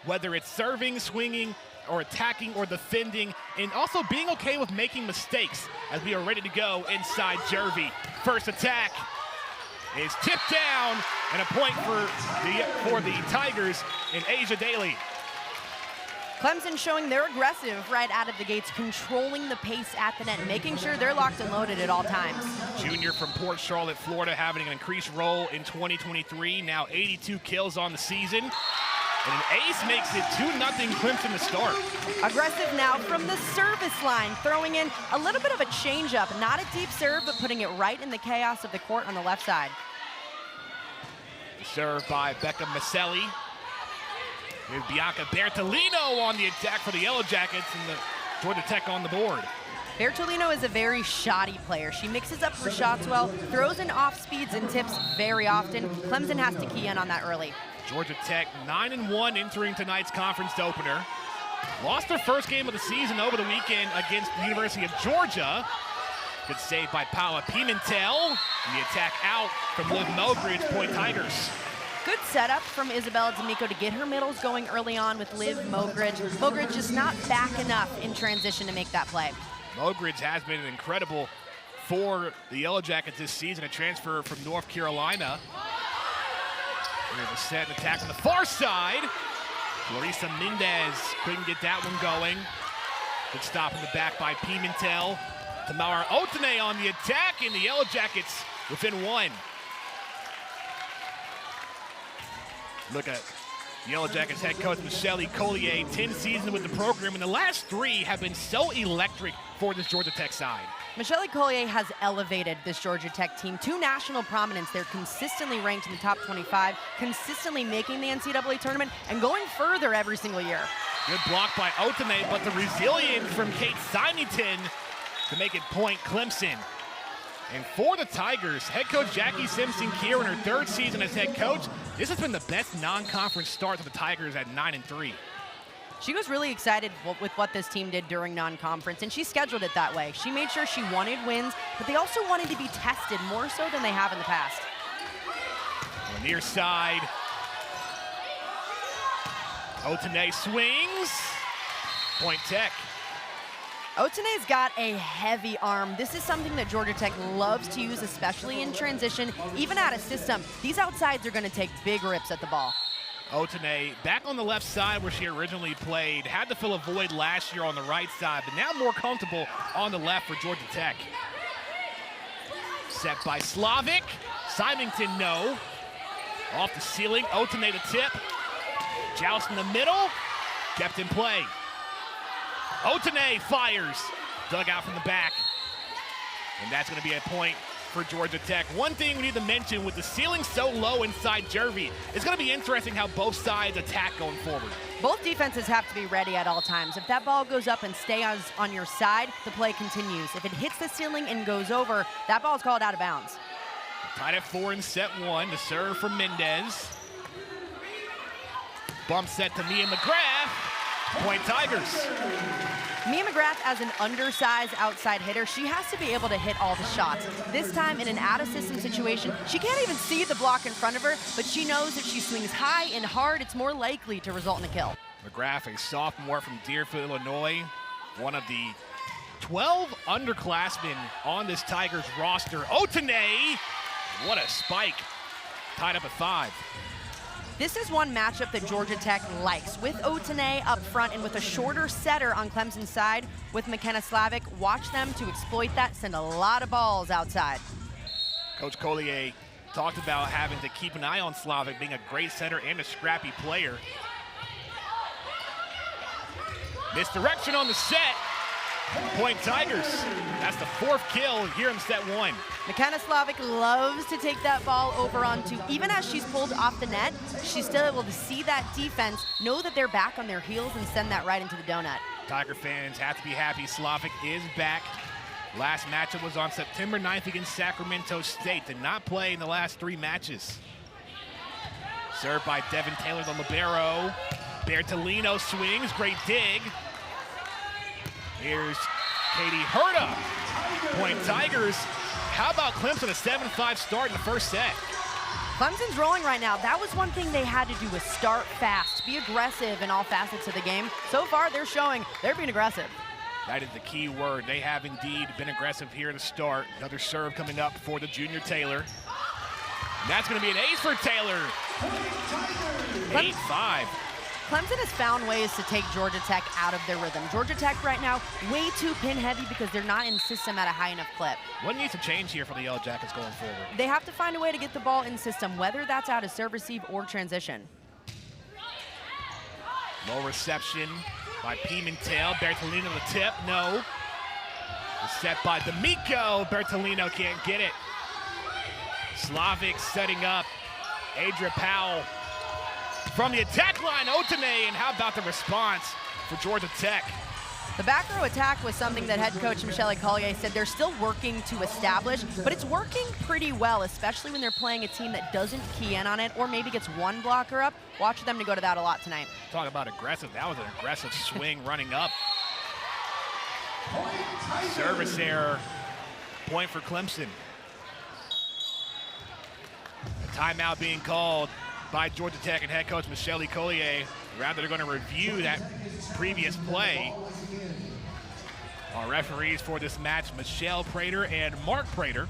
whether it's serving, swinging, or attacking or defending, and also being okay with making mistakes as we are ready to go inside Jervy. First attack is tipped down, and a point for the Tigers in Asia Daly. Clemson showing they're aggressive right out of the gates, controlling the pace at the net, making sure they're locked and loaded at all times. Junior from Port Charlotte, Florida, having an increased role in 2023, now 82 kills on the season. And an ace makes it 2-0 Clemson to start. Aggressive now from the service line, throwing in a little bit of a changeup. Not a deep serve, but putting it right in the chaos of the court on the left side. Served by Becca Maselli. Here's Bianca Bertolino on the attack for the Yellow Jackets, and the Georgia Tech on the board. Bertolino is a very shoddy player. She mixes up her shots well, throws in off speeds and tips very often. Clemson has to key in on that early. Georgia Tech 9-1 entering tonight's conference opener. Lost their first game of the season over the weekend against the University of Georgia. Good save by Paula Pimentel. And the attack out from Liv Mogridge, point Tigers. Good setup from Isabella D'Amico to get her middles going early on with Liv Mogridge. Mogridge just not back enough in transition to make that play. Mogridge has been incredible for the Yellow Jackets this season, a transfer from North Carolina. Here's a set and attack on the far side. Larissa Mendez couldn't get that one going. Good stop in the back by Pimentel. Tamara Otene on the attack, and the Yellow Jackets within one. Look at Yellow Jackets head coach Michelle Collier, 10 seasons with the program, and the last 3 have been so electric for this Georgia Tech side. Michelle Collier has elevated this Georgia Tech team to national prominence. They're consistently ranked in the top 25, consistently making the NCAA tournament, and going further every single year. Good block by Otene, but the resilience from Kate Symington to make it point Clemson. And for the Tigers, head coach Jackie Simpson-Keer in her 3rd season as head coach, this has been the best non-conference start to the Tigers at 9-3. She was really excited with what this team did during non-conference, and she scheduled it that way. She made sure she wanted wins, but they also wanted to be tested more so than they have in the past. On the near side, Otene swings. Point Tech. Otene's got a heavy arm. This is something that Georgia Tech loves to use, especially in transition, even out of system. These outsides are going to take big rips at the ball. Otene back on the left side where she originally played. Had to fill a void last year on the right side, but now more comfortable on the left for Georgia Tech. Set by Slavic. Symington, no. Off the ceiling, Otene to tip. Joust in the middle, kept in play. Otene fires, dug out from the back. And that's gonna be a point for Georgia Tech. One thing we need to mention, with the ceiling so low inside Jervy, it's gonna be interesting how both sides attack going forward. Both defenses have to be ready at all times. If that ball goes up and stays on your side, the play continues. If it hits the ceiling and goes over, that ball's called out of bounds. Tied at 4 in set 1, the serve from Mendez. Bump set to Mia McGrath, point Tigers. Mia McGrath, as an undersized outside hitter, she has to be able to hit all the shots. This time, in an out-of-system situation, she can't even see the block in front of her, but she knows if she swings high and hard, it's more likely to result in a kill. McGrath, a sophomore from Deerfield, Illinois, one of the 12 underclassmen on this Tigers roster. Otene, what a spike, tied up at 5. This is one matchup that Georgia Tech likes. With Otene up front and with a shorter setter on Clemson's side with McKenna Slavic, watch them to exploit that, send a lot of balls outside. Coach Collier talked about having to keep an eye on Slavic, being a great setter and a scrappy player. Misdirection on the set. Point Tigers. That's the 4th kill here in set 1. McKenna Slavic loves to take that ball over onto, even as she's pulled off the net, she's still able to see that defense, know that they're back on their heels, and send that right into the donut. Tiger fans have to be happy Slavic is back. Last matchup was on September 9th against Sacramento State. Did not play in the last 3 matches. Served by Devin Taylor, the libero. Bertolino swings, great dig. Here's Katie Herta. Point Tigers. How about Clemson, a 7-5 start in the first set? Clemson's rolling right now. That was one thing they had to do, was start fast, be aggressive in all facets of the game. So far, they're showing they're being aggressive. That is the key word. They have indeed been aggressive here to start. Another serve coming up for the junior Taylor. And that's going to be an ace for Taylor. 8-5. Clemson has found ways to take Georgia Tech out of their rhythm. Georgia Tech right now, way too pin heavy because they're not in system at a high enough clip. What needs to change here for the Yellow Jackets going forward? They have to find a way to get the ball in system, whether that's out of serve receive or transition. Low reception by Pimentel. Bertolino the tip, no. The set by D'Amico. Bertolino can't get it. Slavic setting up. Adria Powell from the attack line, Otene, and how about the response for Georgia Tech? The back row attack was something that head coach Michelle Collier said they're still working to establish, but it's working pretty well, especially when they're playing a team that doesn't key in on it or maybe gets one blocker up. Watch for them to go to that a lot tonight. Talk about aggressive. That was an aggressive swing running up. Service error. Point for Clemson. A timeout being called by Georgia Tech and head coach Michelle Collier. Rather, they're going to review that previous play. Our referees for this match, Michelle Prater and Mark Prater.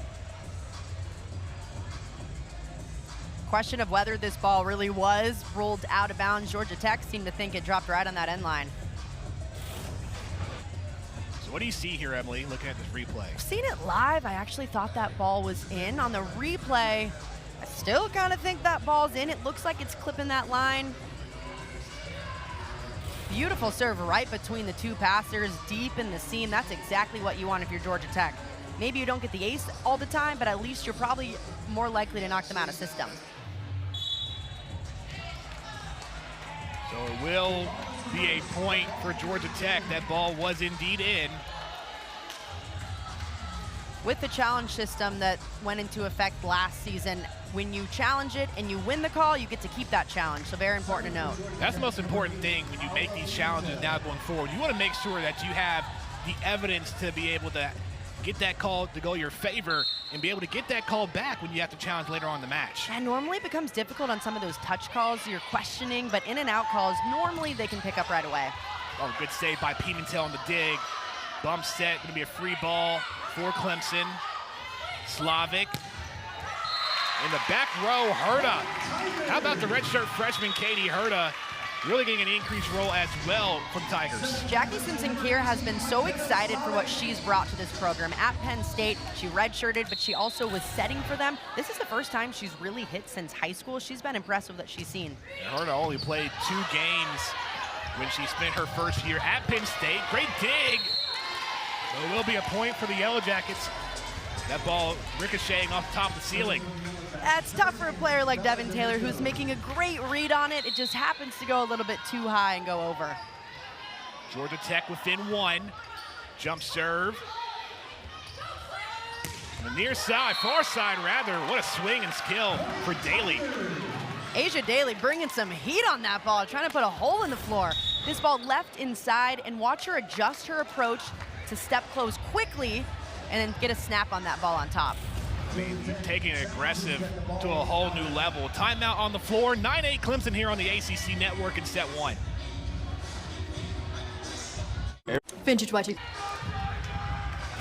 Question of whether this ball really was rolled out of bounds. Georgia Tech seemed to think it dropped right on that end line. So what do you see here, Emily, looking at this replay? I've seen it live. I actually thought that ball was in. On the replay, I still kind of think that ball's in. It looks like it's clipping that line. Beautiful serve right between the two passers, deep in the seam. That's exactly what you want if you're Georgia Tech. Maybe you don't get the ace all the time, but at least you're probably more likely to knock them out of system. So it will be a point for Georgia Tech. That ball was indeed in. With the challenge system that went into effect last season, when you challenge it and you win the call, you get to keep that challenge. So very important to note. That's the most important thing when you make these challenges now going forward. You want to make sure that you have the evidence to be able to get that call to go your favor and be able to get that call back when you have to challenge later on in the match. And normally it becomes difficult on some of those touch calls you're questioning, but in and out calls, normally they can pick up right away. Oh, good save by Pimentel on the dig. Bump set, going to be a free ball for Clemson. Slavic. In the back row, Herta. How about the redshirt freshman, Katie Herta, really getting an increased role as well from Tigers. Jackie Simpson-Keir has been so excited for what she's brought to this program. At Penn State, she redshirted, but she also was setting for them. This is the first time she's really hit since high school. She's been impressed with what she's seen. Herta only played 2 games when she spent her first year at Penn State. Great dig. So it will be a point for the Yellow Jackets. That ball ricocheting off the top of the ceiling. That's tough for a player like Devin Taylor, who's making a great read on it. It just happens to go a little bit too high and go over. Georgia Tech within 1. Jump serve. On the near side, far side rather. What a swing and skill for Daly. Asia Daly bringing some heat on that ball, trying to put a hole in the floor. This ball left inside, and watch her adjust her approach to step close quickly and then get a snap on that ball on top. I mean, taking it aggressive to a whole new level. Timeout on the floor. 9-8 Clemson here on the ACC Network in set 1. Vintage watching.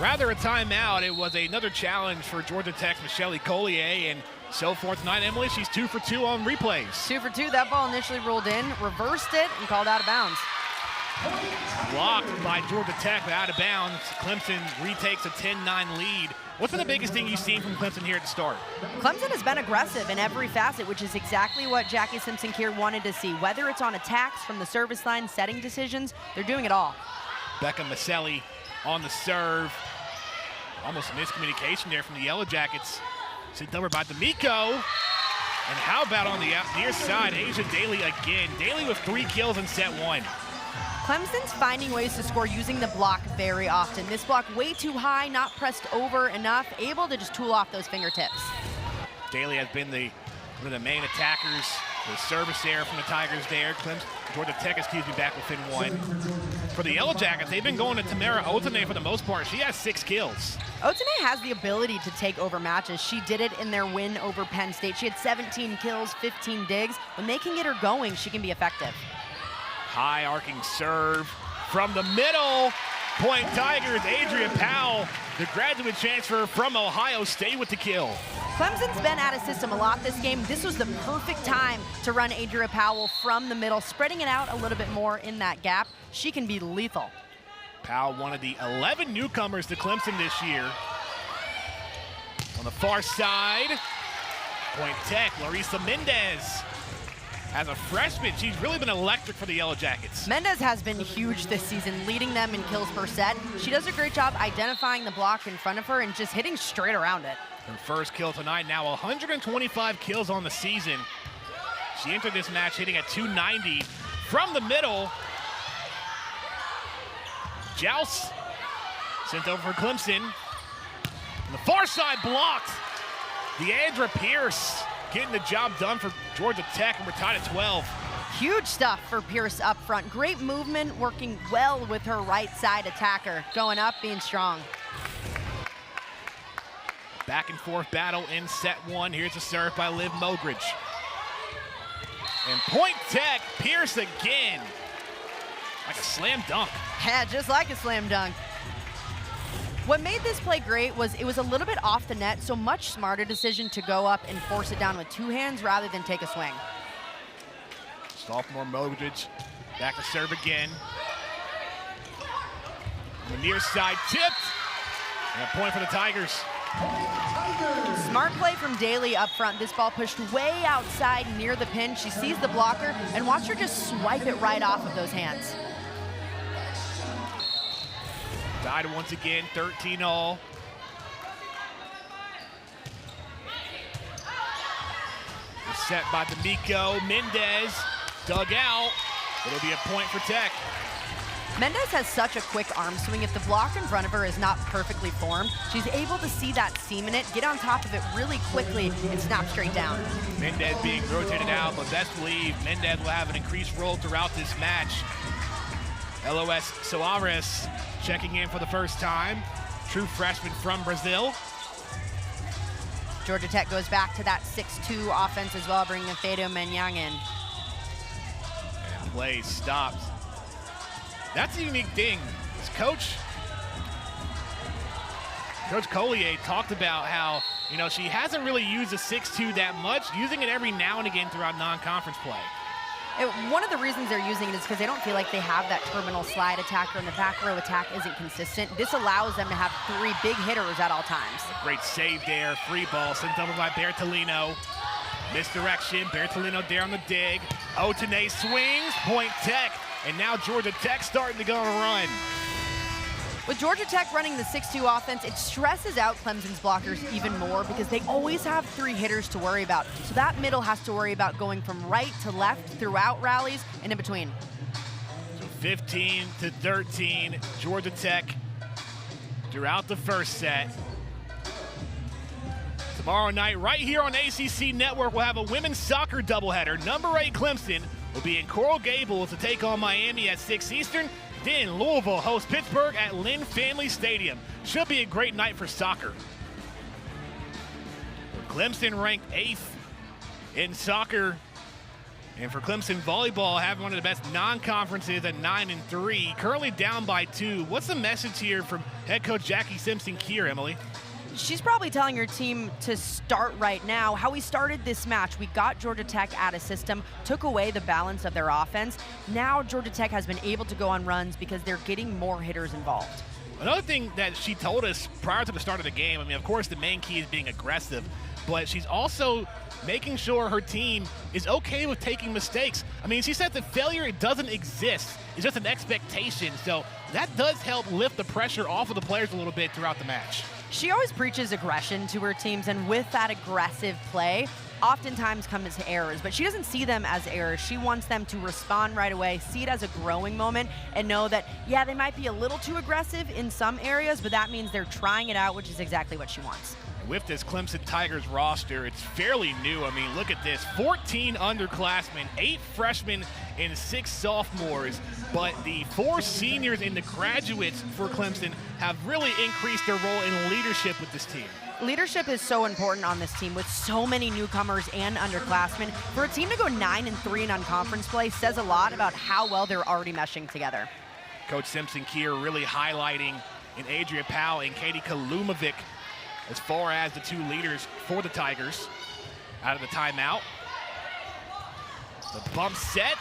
Rather a timeout. It was another challenge for Georgia Tech's Michelle Collier, and so far tonight, Emily, she's 2 for 2 on replays. 2 for 2. That ball initially rolled in, reversed it, and called out of bounds. Blocked by Georgia Tech, but out of bounds. Clemson retakes a 10-9 lead. What's been the biggest thing you've seen from Clemson here at the start? Clemson has been aggressive in every facet, which is exactly what Jackie Simpson-Keir wanted to see. Whether it's on attacks from the service line, setting decisions, they're doing it all. Becca Maselli on the serve. Almost a miscommunication there from the Yellow Jackets. Sent over by D'Amico. And how about on the near side, Asia Daly again. Daly with 3 kills in set 1. Clemson's finding ways to score using the block very often. This block way too high, not pressed over enough, able to just tool off those fingertips. Daly has been one of the main attackers. The service error from the Tigers there. Georgia Tech, back within one. For the Yellow Jackets, they've been going to Tamara Otene for the most part. She has 6 kills. Otene has the ability to take over matches. She did it in their win over Penn State. She had 17 kills, 15 digs. When they can get her going, she can be effective. High arcing serve from the middle. Point Tigers, Adria Powell, the graduate transfer from Ohio State with the kill. Clemson's been out of system a lot this game. This was the perfect time to run Adria Powell from the middle, spreading it out a little bit more in that gap. She can be lethal. Powell, one of the 11 newcomers to Clemson this year. On the far side, Point Tech, Larissa Mendez. As a freshman, she's really been electric for the Yellow Jackets. Mendez has been huge this season, leading them in kills per set. She does a great job identifying the block in front of her and just hitting straight around it. Her first kill tonight, now 125 kills on the season. She entered this match hitting at 290 from the middle. Joust sent over for Clemson. On the far side blocked. Deandra Pierce getting the job done for Georgia Tech, and we're tied at 12. Huge stuff for Pierce up front. Great movement, working well with her right side attacker. Going up, being strong. Back and forth battle in set one. Here's a serve by Liv Mogridge. And Point Tech, Pierce again. Like a slam dunk. Yeah, just like a slam dunk. What made this play great was it was a little bit off the net, so much smarter decision to go up and force it down with 2 hands rather than take a swing. Sophomore Mogridge, back to serve again. On the near side, tipped. And a point for the Tigers. Smart play from Daly up front. This ball pushed way outside near the pin. She sees the blocker, and watch her just swipe it right off of those hands. Tied once again, 13-all. Set by D'Amico. Mendez dug out. It'll be a point for Tech. Mendez has such a quick arm swing. If the block in front of her is not perfectly formed, she's able to see that seam in it, get on top of it really quickly, and snap straight down. Mendez being rotated out, but best believe Mendez will have an increased role throughout this match. LOS Soares checking in for the first time. True freshman from Brazil. Georgia Tech goes back to that 6-2 offense as well, bringing Fedo Menyang in. And play stopped. That's a unique thing. As Coach Collier talked about how, she hasn't really used the 6-2 that much, using it every now and again throughout non-conference play. One of the reasons they're using it is because they don't feel like they have that terminal slide attacker, and the back row attack isn't consistent. This allows them to have 3 big hitters at all times. Great save there. Free ball sent over by Bertolino. Misdirection. Bertolino there on the dig. Otene swings. Point Tech. And now Georgia Tech starting to go on a run. With Georgia Tech running the 6-2 offense, it stresses out Clemson's blockers even more because they always have 3 hitters to worry about. So that middle has to worry about going from right to left throughout rallies and in between. So 15-13, Georgia Tech throughout the first set. Tomorrow night, right here on ACC Network, we'll have a women's soccer doubleheader. Number 8 Clemson will be in Coral Gables to take on Miami at 6 Eastern. Then Louisville hosts Pittsburgh at Lynn Family Stadium. Should be a great night for soccer. Clemson ranked 8th in soccer. And for Clemson volleyball, having one of the best non-conferences at 9-3, currently down by 2. What's the message here from head coach Jackie Simpson-Keir, Emily? She's probably telling her team to start right now. How we started this match, we got Georgia Tech out of system, took away the balance of their offense. Now Georgia Tech has been able to go on runs because they're getting more hitters involved. Another thing that she told us prior to the start of the game, of course the main key is being aggressive, but she's also making sure her team is okay with taking mistakes. She said that failure, it doesn't exist. It's just an expectation. So that does help lift the pressure off of the players a little bit throughout the match. She always preaches aggression to her teams, and with that aggressive play, oftentimes comes errors, but she doesn't see them as errors. She wants them to respond right away, see it as a growing moment, and know that, yeah, they might be a little too aggressive in some areas, but that means they're trying it out, which is exactly what she wants. With this Clemson Tigers roster, it's fairly new. Look at this, 14 underclassmen, 8 freshmen, and 6 sophomores, but the 4 seniors and the graduates for Clemson have really increased their role in leadership with this team. Leadership is so important on this team with so many newcomers and underclassmen. For a team to go 9-3 in non-conference play says a lot about how well they're already meshing together. Coach Simpson-Kier really highlighting in Adria Powell and Katie Kalumovic as far as the 2 leaders for the Tigers. Out of the timeout. The bump set.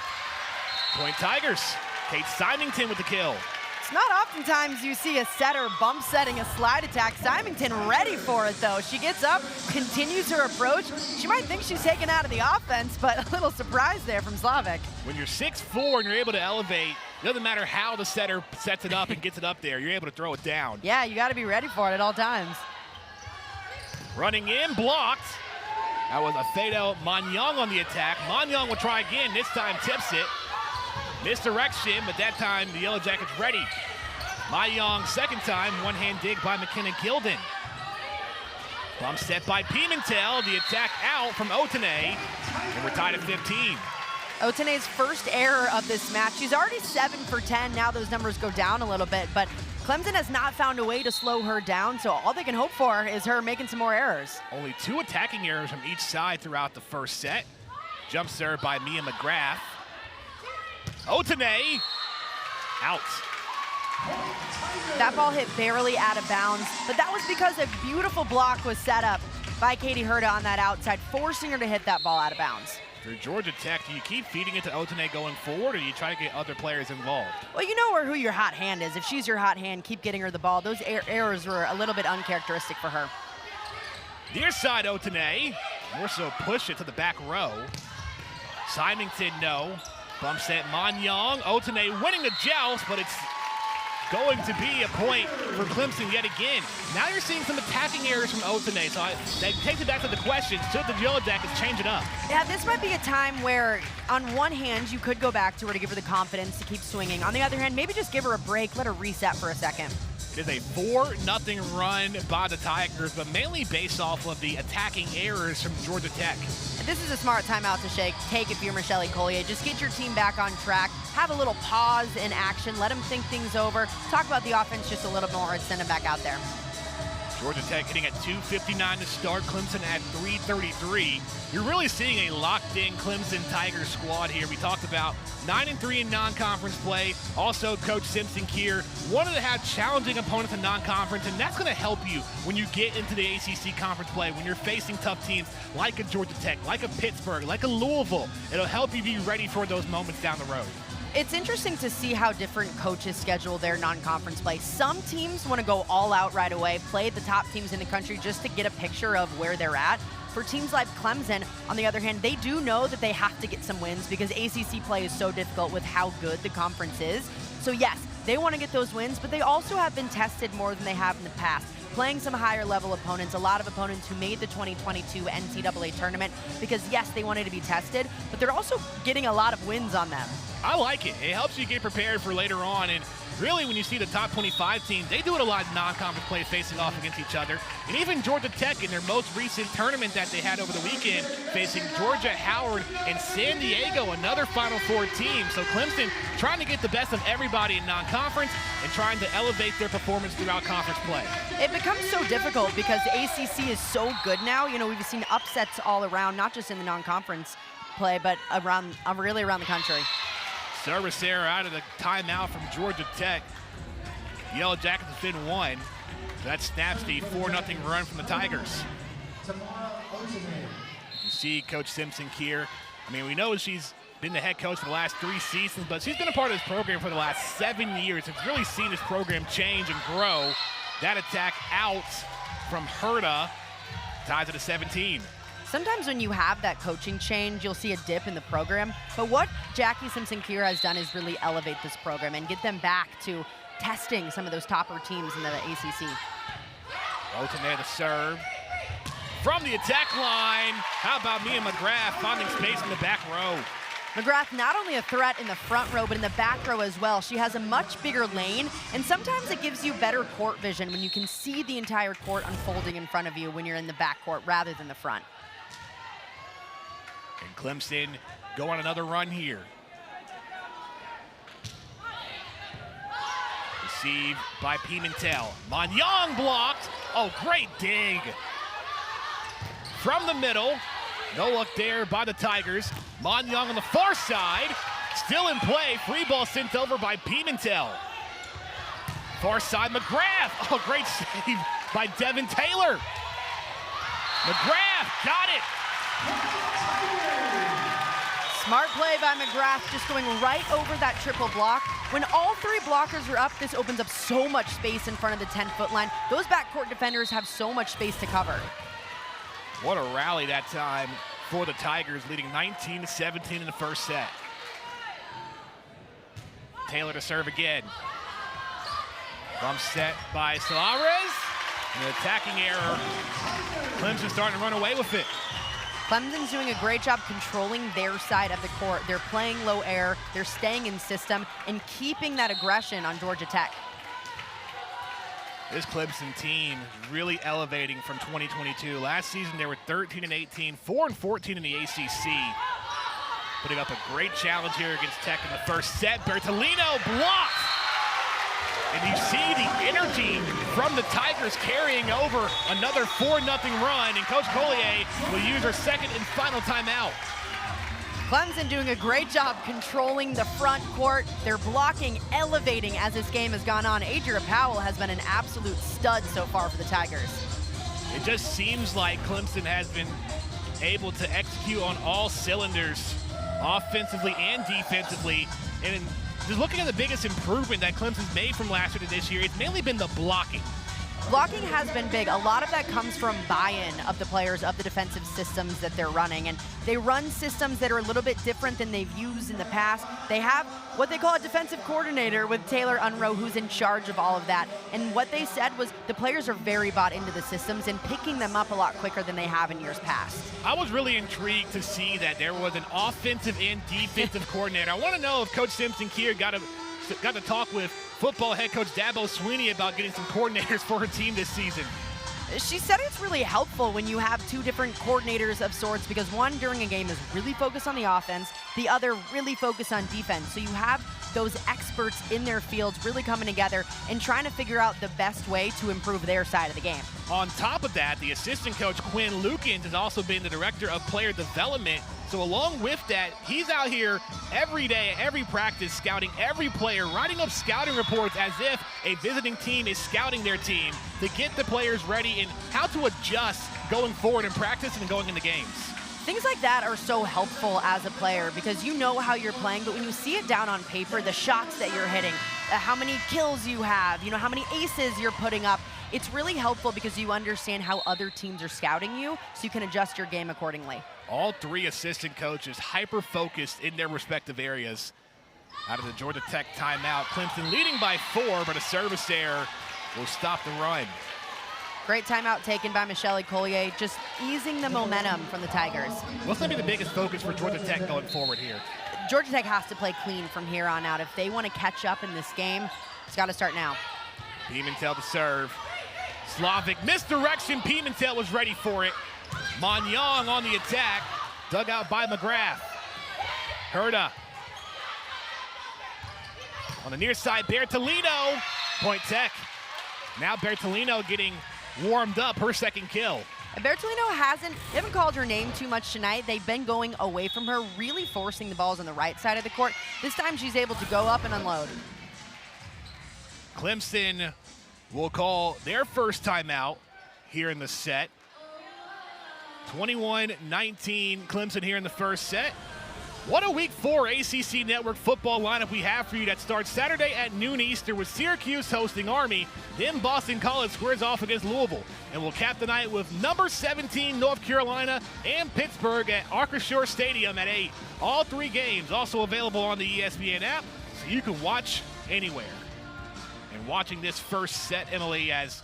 Point Tigers. Kate Symington with the kill. It's not oftentimes you see a setter bump setting a slide attack. Symington ready for it, though. She gets up, continues her approach. She might think she's taken out of the offense, but a little surprise there from Slavic. When you're 6'4" and you're able to elevate, it doesn't matter how the setter sets it up and gets it up there. You're able to throw it down. Yeah, you got to be ready for it at all times. Running in, blocked. That was a Fado Manyang on the attack. Manyang will try again. This time tips it. Misdirection, but that time the Yellow Jackets ready. Manyang, second time, one-hand dig by McKenna Gilden. Bump set by Pimentel. The attack out from Otene, and we're tied at 15. Otene's first error of this match. She's already 7 for 10. Now those numbers go down a little bit, but Clemson has not found a way to slow her down, so all they can hope for is her making some more errors. Only 2 attacking errors from each side throughout the first set. Jump serve by Mia McGrath. Otene, out. That ball hit barely out of bounds, but that was because a beautiful block was set up by Katie Herta on that outside, forcing her to hit that ball out of bounds. For Georgia Tech, do you keep feeding it to Otene going forward, or do you try to get other players involved? Well, you know who your hot hand is. If she's your hot hand, keep getting her the ball. Those errors were a little bit uncharacteristic for her. Near side Otene, more so push it to the back row. Symington, no. Bump set Manyang. Otene winning the joust, but it's going to be a point for Clemson yet again. Now you're seeing some attacking errors from Otene, so that takes it back to the question, should the Yellow Jackets change it up? Yeah, this might be a time where, on one hand, you could go back to her to give her the confidence to keep swinging. On the other hand, maybe just give her a break, let her reset for a second. It is a 4-0 run by the Tigers, but mainly based off of the attacking errors from Georgia Tech. This is a smart timeout to take if you're Michelle Collier. Just get your team back on track, have a little pause in action, let them think things over, talk about the offense just a little more, and send them back out there. Georgia Tech hitting at 2:59 to start, Clemson at 3:33. You're really seeing a locked-in Clemson Tigers squad here. We talked about 9-3 in non-conference play. Also, Coach Simpson-Kier wanted to have challenging opponents in non-conference, and that's going to help you when you get into the ACC conference play, when you're facing tough teams like a Georgia Tech, like a Pittsburgh, like a Louisville. It'll help you be ready for those moments down the road. It's interesting to see how different coaches schedule their non-conference play. Some teams want to go all out right away, play the top teams in the country just to get a picture of where they're at. For teams like Clemson, on the other hand, they do know that they have to get some wins because ACC play is so difficult with how good the conference is. So yes, they want to get those wins, but they also have been tested more than they have in the past. Playing some higher level opponents, a lot of opponents who made the 2022 NCAA tournament because yes, they wanted to be tested, but they're also getting a lot of wins on them. I like it. It helps you get prepared for later on, and really when you see the top 25 teams, they do it a lot in non-conference play facing off against each other. And even Georgia Tech in their most recent tournament that they had over the weekend facing Georgia, Howard, and San Diego, another Final Four team. So Clemson trying to get the best of everybody in non-conference and trying to elevate their performance throughout conference play. It becomes so difficult because the ACC is so good now. You know, we've seen upsets all around, not just in the non-conference play, but really around the country. Service error out of the timeout from Georgia Tech. Yellow Jackets have been won. That snaps the 4-0 run from the Tigers. You see Coach Simpson-Kier. I mean, we know she's been the head coach for the last 3 seasons, but she's been a part of this program for the last 7 years. It's really seen this program change and grow. That attack out from Herta ties it to 17. Sometimes when you have that coaching change, you'll see a dip in the program. But what Jackie Simpson-Kier has done is really elevate this program and get them back to testing some of those topper teams in the ACC. Otene to serve. From the attack line, how about Mia McGrath finding space in the back row? McGrath not only a threat in the front row, but in the back row as well. She has a much bigger lane, and sometimes it gives you better court vision when you can see the entire court unfolding in front of you when you're in the back court rather than the front. And Clemson go on another run here. Receive by Pimentel. Manyang blocked. Oh, great dig. From the middle. No luck there by the Tigers. Manyang on the far side. Still in play. Free ball sent over by Pimentel. Far side, McGrath. Oh, great save by Devin Taylor. McGrath got it. Smart play by McGrath, just going right over that triple block. When all three blockers are up, this opens up so much space in front of the 10-foot line. Those backcourt defenders have so much space to cover. What a rally that time for the Tigers, leading 19-17 in the first set. Taylor to serve again. Bump set by Solares. An attacking error. Clemson starting to run away with it. Clemson's doing a great job controlling their side of the court. They're playing low air, they're staying in system, and keeping that aggression on Georgia Tech. This Clemson team is really elevating from 2022. Last season they were 13-18, 4-14 in the ACC. Putting up a great challenge here against Tech in the first set. Bertolino blocked. And you see the energy from the Tigers carrying over another 4-0 run, and Coach Collier will use her second and final timeout. Clemson doing a great job controlling the front court. They're blocking, elevating as this game has gone on. Adria Powell has been an absolute stud so far for the Tigers. It just seems like Clemson has been able to execute on all cylinders, offensively and defensively. And just looking at the biggest improvement that Clemson's made from last year to this year, it's mainly been the blocking. Blocking has been big. A lot of that comes from buy-in of the players of the defensive systems that they're running. And they run systems that are a little bit different than they've used in the past. They have what they call a defensive coordinator with Taylor Unroe, who's in charge of all of that. And what they said was the players are very bought into the systems and picking them up a lot quicker than they have in years past. I was really intrigued to see that there was an offensive and defensive coordinator. I want to know if Coach Simpson-Kier got to talk with football head coach Dabo Sweeney about getting some coordinators for her team this season. She said it's really helpful when you have two different coordinators of sorts, because one during a game is really focused on the offense, the other really focused on defense. So you have those experts in their fields really coming together and trying to figure out the best way to improve their side of the game. On top of that, the assistant coach Quinn Lukens has also been the director of player development. So along with that, he's out here every day, every practice, scouting every player, writing up scouting reports as if a visiting team is scouting their team to get the players ready and how to adjust going forward in practice and going into games. Things like that are so helpful as a player because you know how you're playing, but when you see it down on paper, the shots that you're hitting, how many kills you have, how many aces you're putting up, it's really helpful because you understand how other teams are scouting you, so you can adjust your game accordingly. All three assistant coaches hyper-focused in their respective areas. Out of the Georgia Tech timeout, Clemson leading by 4, but a service error will stop the run. Great timeout taken by Michelle Collier, just easing the momentum from the Tigers. What's going to be the biggest focus for Georgia Tech going forward here? Georgia Tech has to play clean from here on out. If they want to catch up in this game, it's got to start now. Pimentel to serve. Slavic misdirection. Pimentel was ready for it. Manyang on the attack. Dug out by McGrath. Herda. On the near side, Bertolino. Point Tech. Now Bertolino getting warmed up, her second kill. Bertolino they haven't called her name too much tonight. They've been going away from her, really forcing the balls on the right side of the court. This time she's able to go up and unload. Clemson will call their first timeout here in the set. 21-19 Clemson here in the first set. What a Week 4 ACC Network football lineup we have for you that starts Saturday at noon Eastern with Syracuse hosting Army. Then Boston College squares off against Louisville. And we'll cap the night with number 17 North Carolina and Pittsburgh at Acrisure Stadium at 8. All three games also available on the ESPN app, so you can watch anywhere. And watching this first set, Emily, as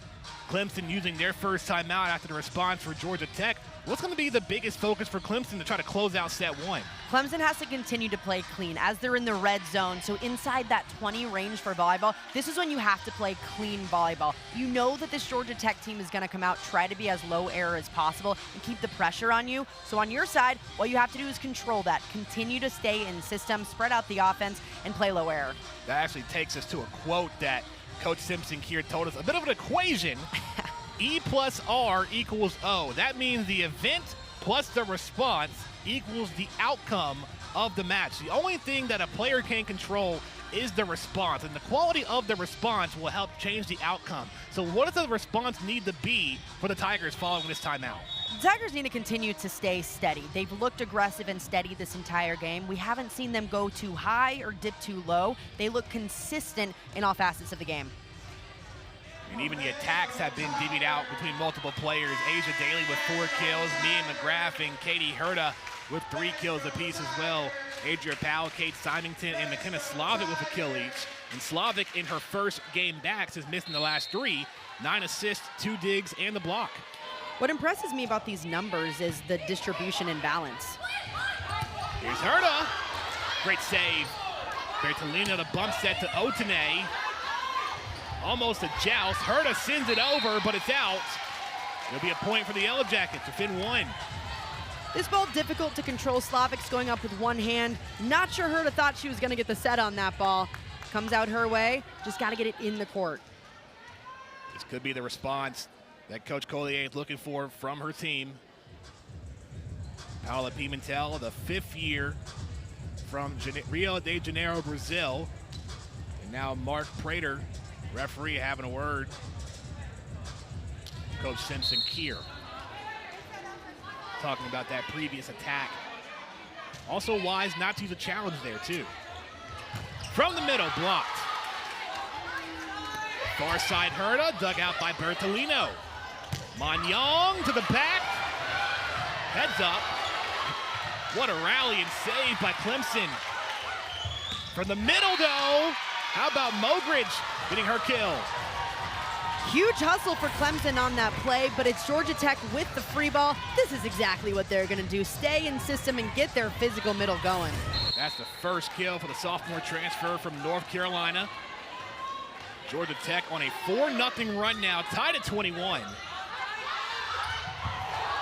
Clemson using their first timeout after the response for Georgia Tech, what's going to be the biggest focus for Clemson to try to close out set one? Clemson has to continue to play clean as they're in the red zone. So inside that 20 range for volleyball, this is when you have to play clean volleyball. You know that this Georgia Tech team is going to come out, try to be as low error as possible and keep the pressure on you. So on your side, what you have to do is control that. Continue to stay in system, spread out the offense, and play low error. That actually takes us to a quote that Coach Simpson here told us a bit of an equation. E plus R equals O. That means the event plus the response equals the outcome of the match. The only thing that a player can control is the response, and the quality of the response will help change the outcome. So what does the response need to be for the Tigers following this timeout? The Tigers need to continue to stay steady. They've looked aggressive and steady this entire game. We haven't seen them go too high or dip too low. They look consistent in all facets of the game. And even the attacks have been divvied out between multiple players. Asia Daly with 4 kills, Mia McGrath and Katie Herta with 3 kills apiece as well. Adria Powell, Kate Symington, and McKenna Slavic with a kill each. And Slavic in her first game back has missed in the last 3. 9 assists, 2 digs, and the block. What impresses me about these numbers is the distribution and balance. Here's Herta. Great save. Bertolino the bump set to Otene. Almost a joust. Herta sends it over, but it's out. It'll be a point for the Yellow Jackets to win 1. This ball difficult to control. Slavic's going up with one hand. Not sure Herta thought she was going to get the set on that ball. Comes out her way. Just got to get it in the court. This could be the response that Coach Collier is looking for from her team. Paula Pimentel, the 5th year from Rio de Janeiro, Brazil. And now Mark Prater, referee, having a word. Coach Simpson Kier talking about that previous attack. Also wise not to use a challenge there too. From the middle, blocked. Far side Herta, dug out by Bertolino. Manyong to the back. Heads up. What a rally and save by Clemson. From the middle though, how about Mogridge getting her kill? Huge hustle for Clemson on that play, but it's Georgia Tech with the free ball. This is exactly what they're going to do. Stay in system and get their physical middle going. That's the first kill for the sophomore transfer from North Carolina. Georgia Tech on a 4-0 run now, tied at 21.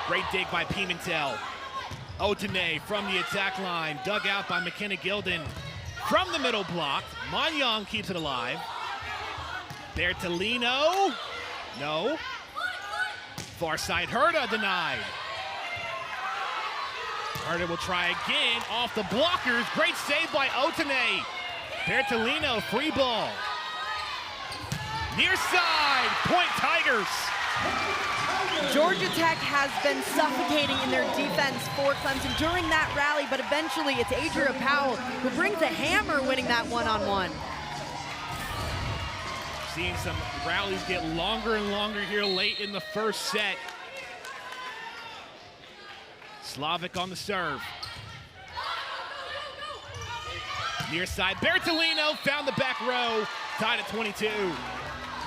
Great dig by Pimentel. Otene from the attack line, dug out by McKenna Gilden. From the middle blocked, Manyong keeps it alive. Bertolino, no. Far side Herta denied. Herta will try again off the blockers. Great save by Otene. Bertolino, free ball. Near side, point Tigers. Georgia Tech has been suffocating in their defense for Clemson during that rally, but eventually it's Adria Powell who brings a hammer, winning that one-on-one. Seeing some rallies get longer and longer here late in the first set. Slavic on the serve. Near side, Bertolino found the back row, tied at 22.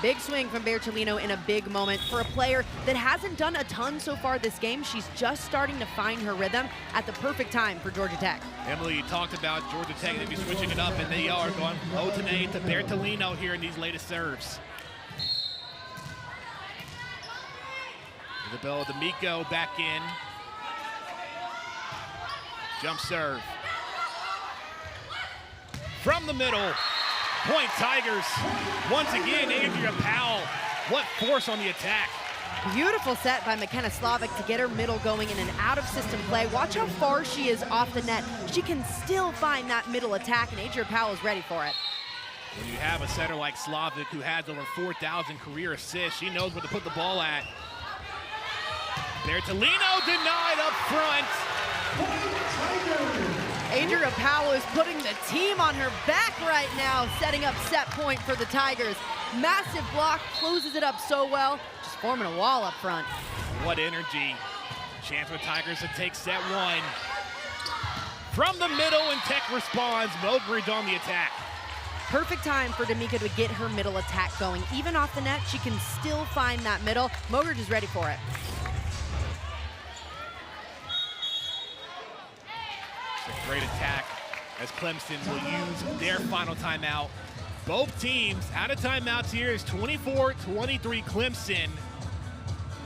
Big swing from Bertolino in a big moment for a player that hasn't done a ton so far this game. She's just starting to find her rhythm at the perfect time for Georgia Tech. Emily, you talked about Georgia Tech. They'll be switching it up, and they are going Otene to Bertolino here in these latest serves. Isabella D'Amico back in. Jump serve. From the middle. Point Tigers. Once again, Adria Powell. What force on the attack. Beautiful set by McKenna Slavic to get her middle going in an out-of-system play. Watch how far she is off the net. She can still find that middle attack, and Adria Powell is ready for it. When you have a setter like Slavic who has over 4,000 career assists, she knows where to put the ball at. Bertolino denied up front. Adria Powell is putting the team on her back right now, setting up set point for the Tigers. Massive block, closes it up so well, just forming a wall up front. What energy. Chance for the Tigers to take set 1. From the middle, and Tech responds. Mogridge on the attack. Perfect time for D'Amico to get her middle attack going. Even off the net, she can still find that middle. Mogridge is ready for it. A great attack as Clemson will use their final timeout. Both teams out of timeouts here is 24-23 Clemson.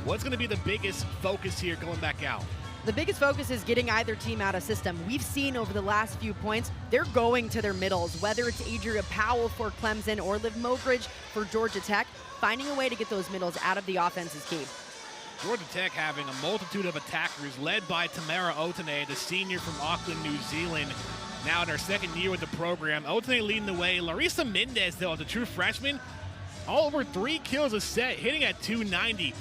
What's going to be the biggest focus here going back out? The biggest focus is getting either team out of system. We've seen over the last few points, they're going to their middles, whether it's Adria Powell for Clemson or Liv Mogridge for Georgia Tech. Finding a way to get those middles out of the offense is key. Georgia Tech having a multitude of attackers led by Tamara Otene, the senior from Auckland, New Zealand. Now in her second year with the program. Otene leading the way. Larissa Mendez, though, the true freshman, all over 3 kills a set, hitting at 290.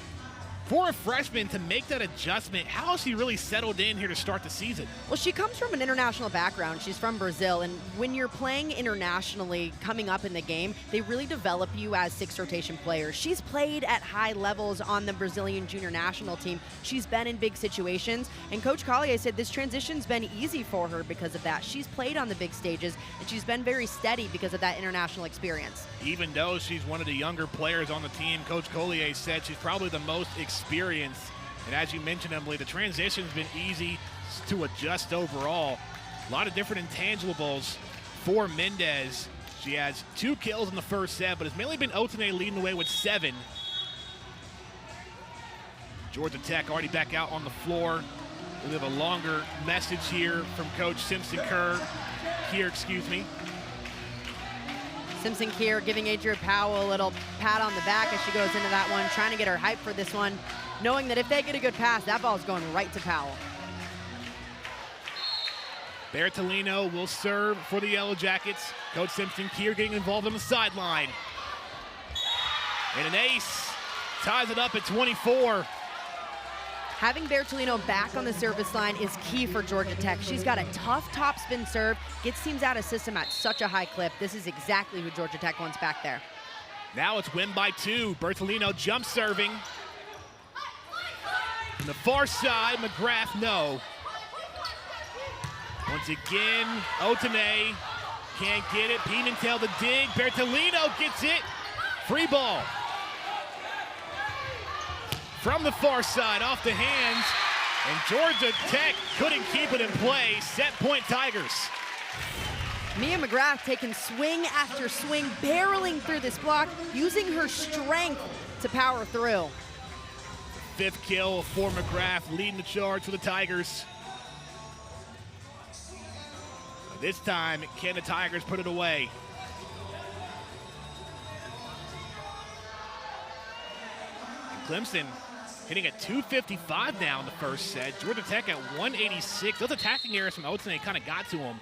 For a freshman to make that adjustment, how has she really settled in here to start the season? Well, she comes from an international background. She's from Brazil, and when you're playing internationally, coming up in the game, they really develop you as 6 rotation players. She's played at high levels on the Brazilian junior national team. She's been in big situations, and Coach Collier said this transition's been easy for her because of that. She's played on the big stages, and she's been very steady because of that international experience. Even though she's one of the younger players on the team, Coach Collier said she's probably the most experienced. And as you mentioned, Emily, the transition's been easy to adjust overall. A lot of different intangibles for Mendez. She has 2 kills in the first set, but it's mainly been Otene leading the way with 7. Georgia Tech already back out on the floor. We have a longer message here from Coach Simpson Kier, excuse me. Simpson Kier giving Adria Powell a little pat on the back as she goes into that one, trying to get her hype for this one, knowing that if they get a good pass, that ball's going right to Powell. Bertolino will serve for the Yellow Jackets. Coach Simpson Kier getting involved on the sideline. And an ace ties it up at 24. Having Bertolino back on the service line is key for Georgia Tech. She's got a tough topspin serve, gets teams out of system at such a high clip. This is exactly who Georgia Tech wants back there. Now it's win by 2. Bertolino jump serving. From the far side, McGrath, no. Once again, Otene can't get it. Pimentel the dig. Bertolino gets it. Free ball. From the far side, off the hands, and Georgia Tech couldn't keep it in play. Set point Tigers. Mia McGrath taking swing after swing, barreling through this block, using her strength to power through. 5th kill for McGrath, leading the charge for the Tigers. This time, can the Tigers put it away? And Clemson hitting at 255 now in the first set. Georgia Tech at 186. Those attacking errors from Otene kind of got to him.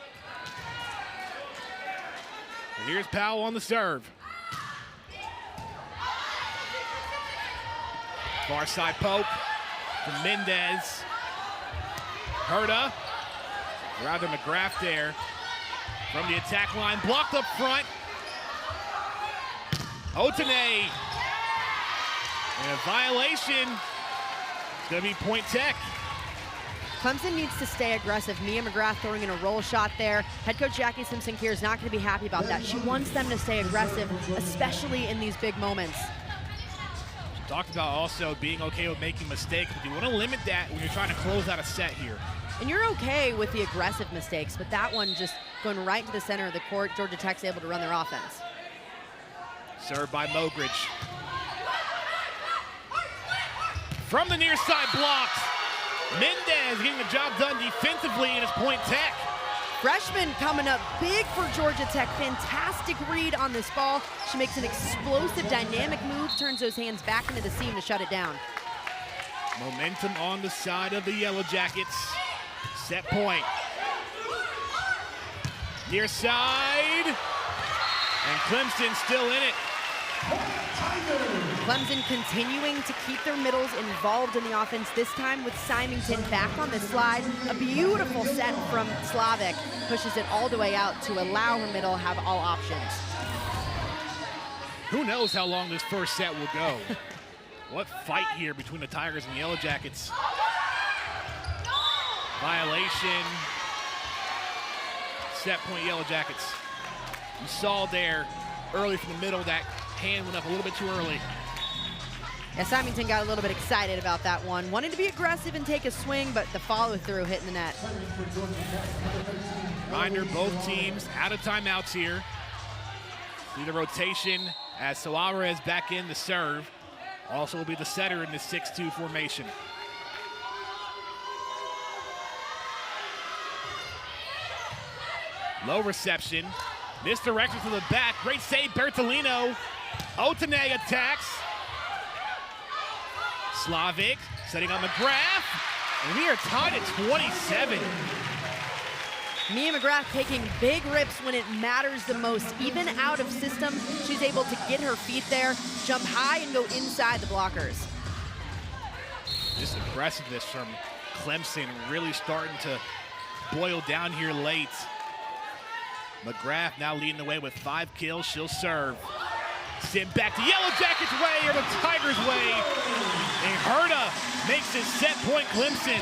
And here's Powell on the serve. Far side poke from Mendez. Herta, rather McGrath there. From the attack line, blocked up front. Otene. And a violation. It's going to be point Tech. Clemson needs to stay aggressive. Mia McGrath throwing in a roll shot there. Head coach Jackie Simpson Kier is not going to be happy about that. She wants them to stay aggressive, especially in these big moments. She talked about also being okay with making mistakes, but you want to limit that when you're trying to close out a set here. And you're okay with the aggressive mistakes, but that one just going right to the center of the court. Georgia Tech's able to run their offense. Served by Mogridge. From the near side blocks. Mendez getting the job done defensively, and it's point Tech. Freshman coming up big for Georgia Tech. Fantastic read on this ball. She makes an explosive, dynamic move, turns those hands back into the seam to shut it down. Momentum on the side of the Yellow Jackets. Set point. Near side. And Clemson still in it. Clemson continuing to keep their middles involved in the offense, this time with Symington back on the slide. A beautiful set from Slavic, pushes it all the way out to allow her middle have all options. Who knows how long this first set will go. What fight here between the Tigers and the Yellow Jackets. Violation. Set point Yellow Jackets. You saw there early from the middle that hand went up a little bit too early. Yeah, Symington got a little bit excited about that one. Wanted to be aggressive and take a swing, but the follow-through hitting the net. Reminder, both teams out of timeouts here. See the rotation as Suarez back in to serve. Also will be the setter in the 6-2 formation. Low reception. Misdirection to the back. Great save, Bertolino. Otene attacks. Slavic setting up McGrath. And we are tied at 27. Mia McGrath taking big rips when it matters the most. Even out of system, she's able to get her feet there, jump high, and go inside the blockers. This aggressiveness from Clemson really starting to boil down here late. McGrath now leading the way with 5 kills. She'll serve. Sent back to Yellow Jackets' way or the Tigers' way. And Herta makes it set point Clemson.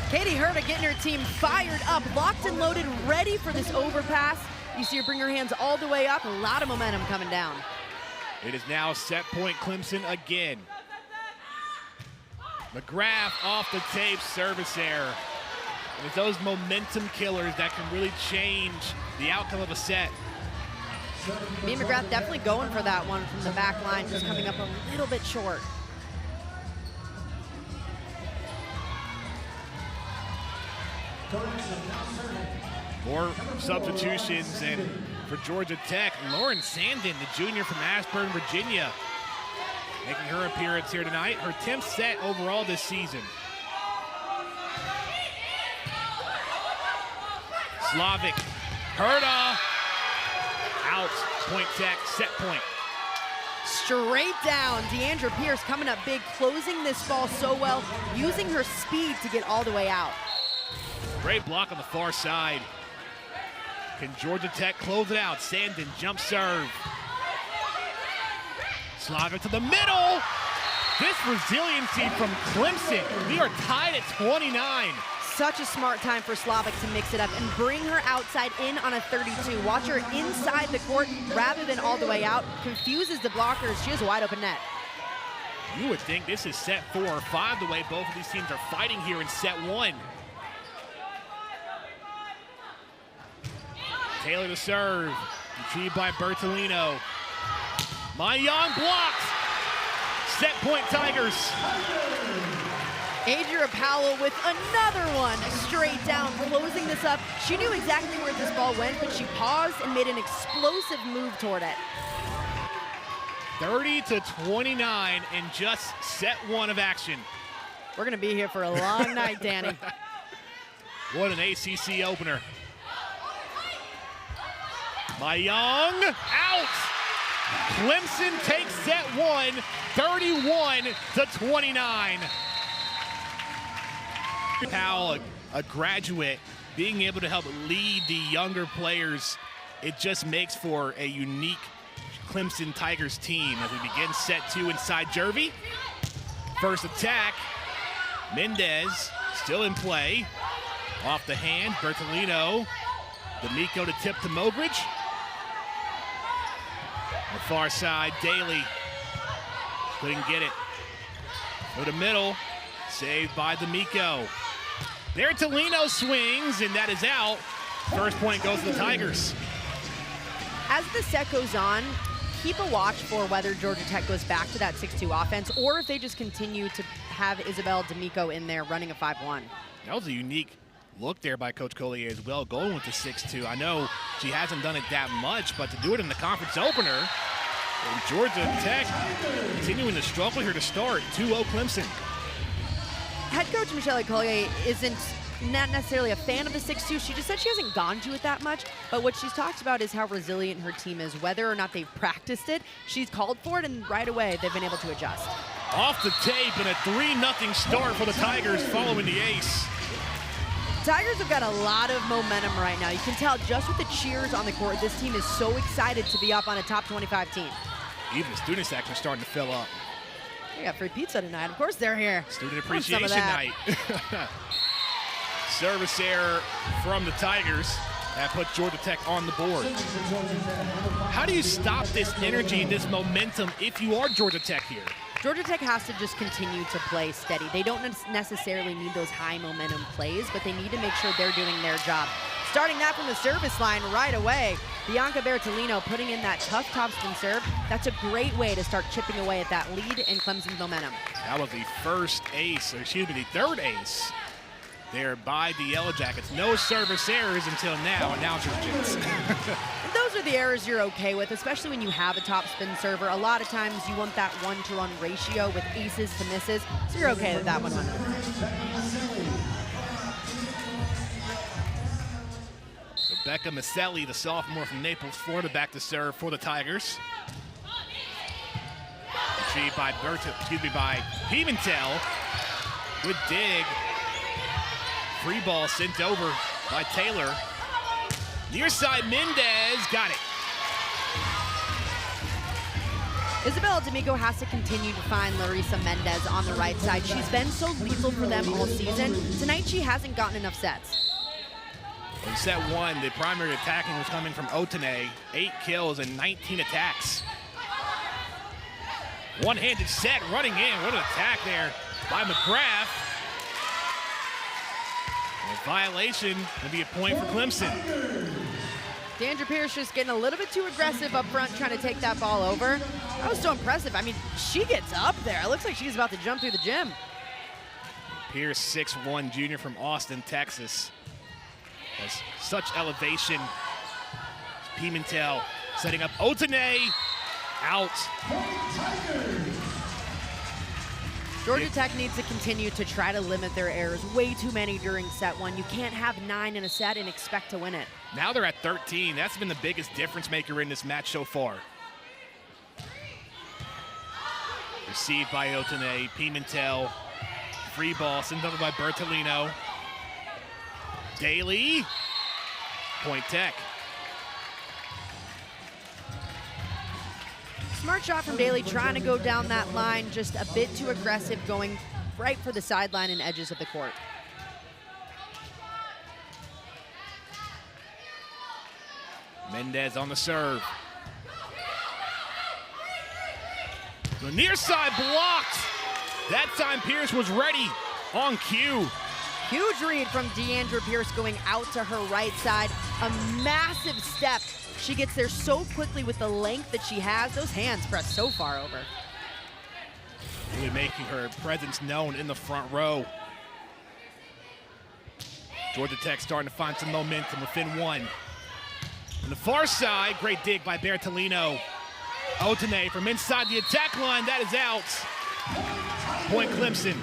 Katie Herta getting her team fired up, locked and loaded, ready for this overpass. You see her bring her hands all the way up, a lot of momentum coming down. It is now set point Clemson again. McGrath off the tape, service error. And it's those momentum killers that can really change the outcome of a set. Mia McGrath definitely going for that one from the back line, just coming up a little bit short. More substitutions, and for Georgia Tech, Lauren Sandin, the junior from Ashburn, Virginia, making her appearance here tonight. Her 10th set overall this season. Slavic, Herta, out, point Tech, set point. Straight down, Deandra Pierce coming up big, closing this ball so well, using her speed to get all the way out. Great block on the far side. Can Georgia Tech close it out? Sandin, jump serve. Slavic to the middle. This resiliency from Clemson. We are tied at 29. Such a smart time for Slavic to mix it up and bring her outside in on a 32. Watch her inside the court rather than all the way out. Confuses the blockers. She has a wide open net. You would think this is set 4 or 5 the way both of these teams are fighting here in set 1. Taylor to serve. Retrieved by Bertolino. Young blocks. Set point Tigers. Adria Powell with another one straight down, closing this up. She knew exactly where this ball went, but she paused and made an explosive move toward it. 30-29 in just set 1 of action. We're gonna be here for a long night, Danny. What an ACC opener. Young out. Clemson takes set 1, 31-29. Powell, a graduate, being able to help lead the younger players, it just makes for a unique Clemson Tigers team as we begin set 2 inside Jervy. First attack, Mendez still in play. Off the hand, Bertolino. D'Amico to tip to Mogridge. The far side, Daly couldn't get it. To the middle, saved by D'Amico. Bertolino swings, and that is out. First point goes to the Tigers. As the set goes on, keep a watch for whether Georgia Tech goes back to that 6-2 offense or if they just continue to have Isabel D'Amico in there running a 5-1. That was a unique look there by Coach Collier as well, going with the 6-2. I know she hasn't done it that much, but to do it in the conference opener, and Georgia Tech continuing to struggle here to start, 2-0 Clemson. Head coach Michelle Collier isn't not necessarily a fan of the 6-2. She just said she hasn't gone to it that much, but what she's talked about is how resilient her team is. Whether or not they've practiced it, she's called for it, and right away they've been able to adjust. Off the tape and a 3-0 start for the Tigers following the ace. Tigers have got a lot of momentum right now. You can tell just with the cheers on the court, this team is so excited to be up on a top 25 team. Even the student section starting to fill up. We got free pizza tonight. Of course they're here. Student appreciation night. Service error from the Tigers that put Georgia Tech on the board. How do you stop this energy, this momentum if you are Georgia Tech here? Georgia Tech has to just continue to play steady. They don't necessarily need those high momentum plays, but they need to make sure they're doing their job. Starting that from the service line right away, Bianca Bertolino putting in that tough topspin serve. That's a great way to start chipping away at that lead and Clemson's momentum. That was the first ace, or excuse me, the third ace there by the Yellow Jackets. No service errors until now, announcer's jinx. Those are the errors you're okay with, especially when you have a top spin server. A lot of times you want that 1-to-1 ratio with aces to misses, so you're okay with that one. So Becca Maselli, the sophomore from Naples, Florida, back to serve for the Tigers. Retrieved by by Pimentel. Good dig. Free ball sent over by Taylor. Near side, Mendez got it. Isabella D'Amico has to continue to find Larissa Mendez on the right side. She's been so lethal for them all season. Tonight, she hasn't gotten enough sets. In set one, the primary attacking was coming from Otene. 8 kills and 19 attacks. One-handed set running in. What an attack there by McGrath. A violation will be a point for Clemson. Deandra Pierce just getting a little bit too aggressive up front, trying to take that ball over. That was so impressive. I mean, she gets up there. It looks like she's about to jump through the gym. Pierce, 6'1", junior from Austin, Texas. Has such elevation. Pimentel setting up Otene. Out. Georgia Tech needs to continue to try to limit their errors. Way too many during set one. You can't have 9 in a set and expect to win it. Now they're at 13. That's been the biggest difference maker in this match so far. Received by Otene. Pimentel. Free ball sent over by Bertolino. Daly. Point Tech. Smart shot from Daly, trying to go down that line, just a bit too aggressive, going right for the sideline and edges of the court. Mendez on the serve. The near side blocked. That time Pierce was ready on cue. Huge read from Deandra Pierce going out to her right side. A massive step. She gets there so quickly with the length that she has. Those hands pressed so far over. Really making her presence known in the front row. Georgia Tech starting to find some momentum within one. On the far side, great dig by Bertolino. Otene from inside the attack line, that is out. Point Clemson.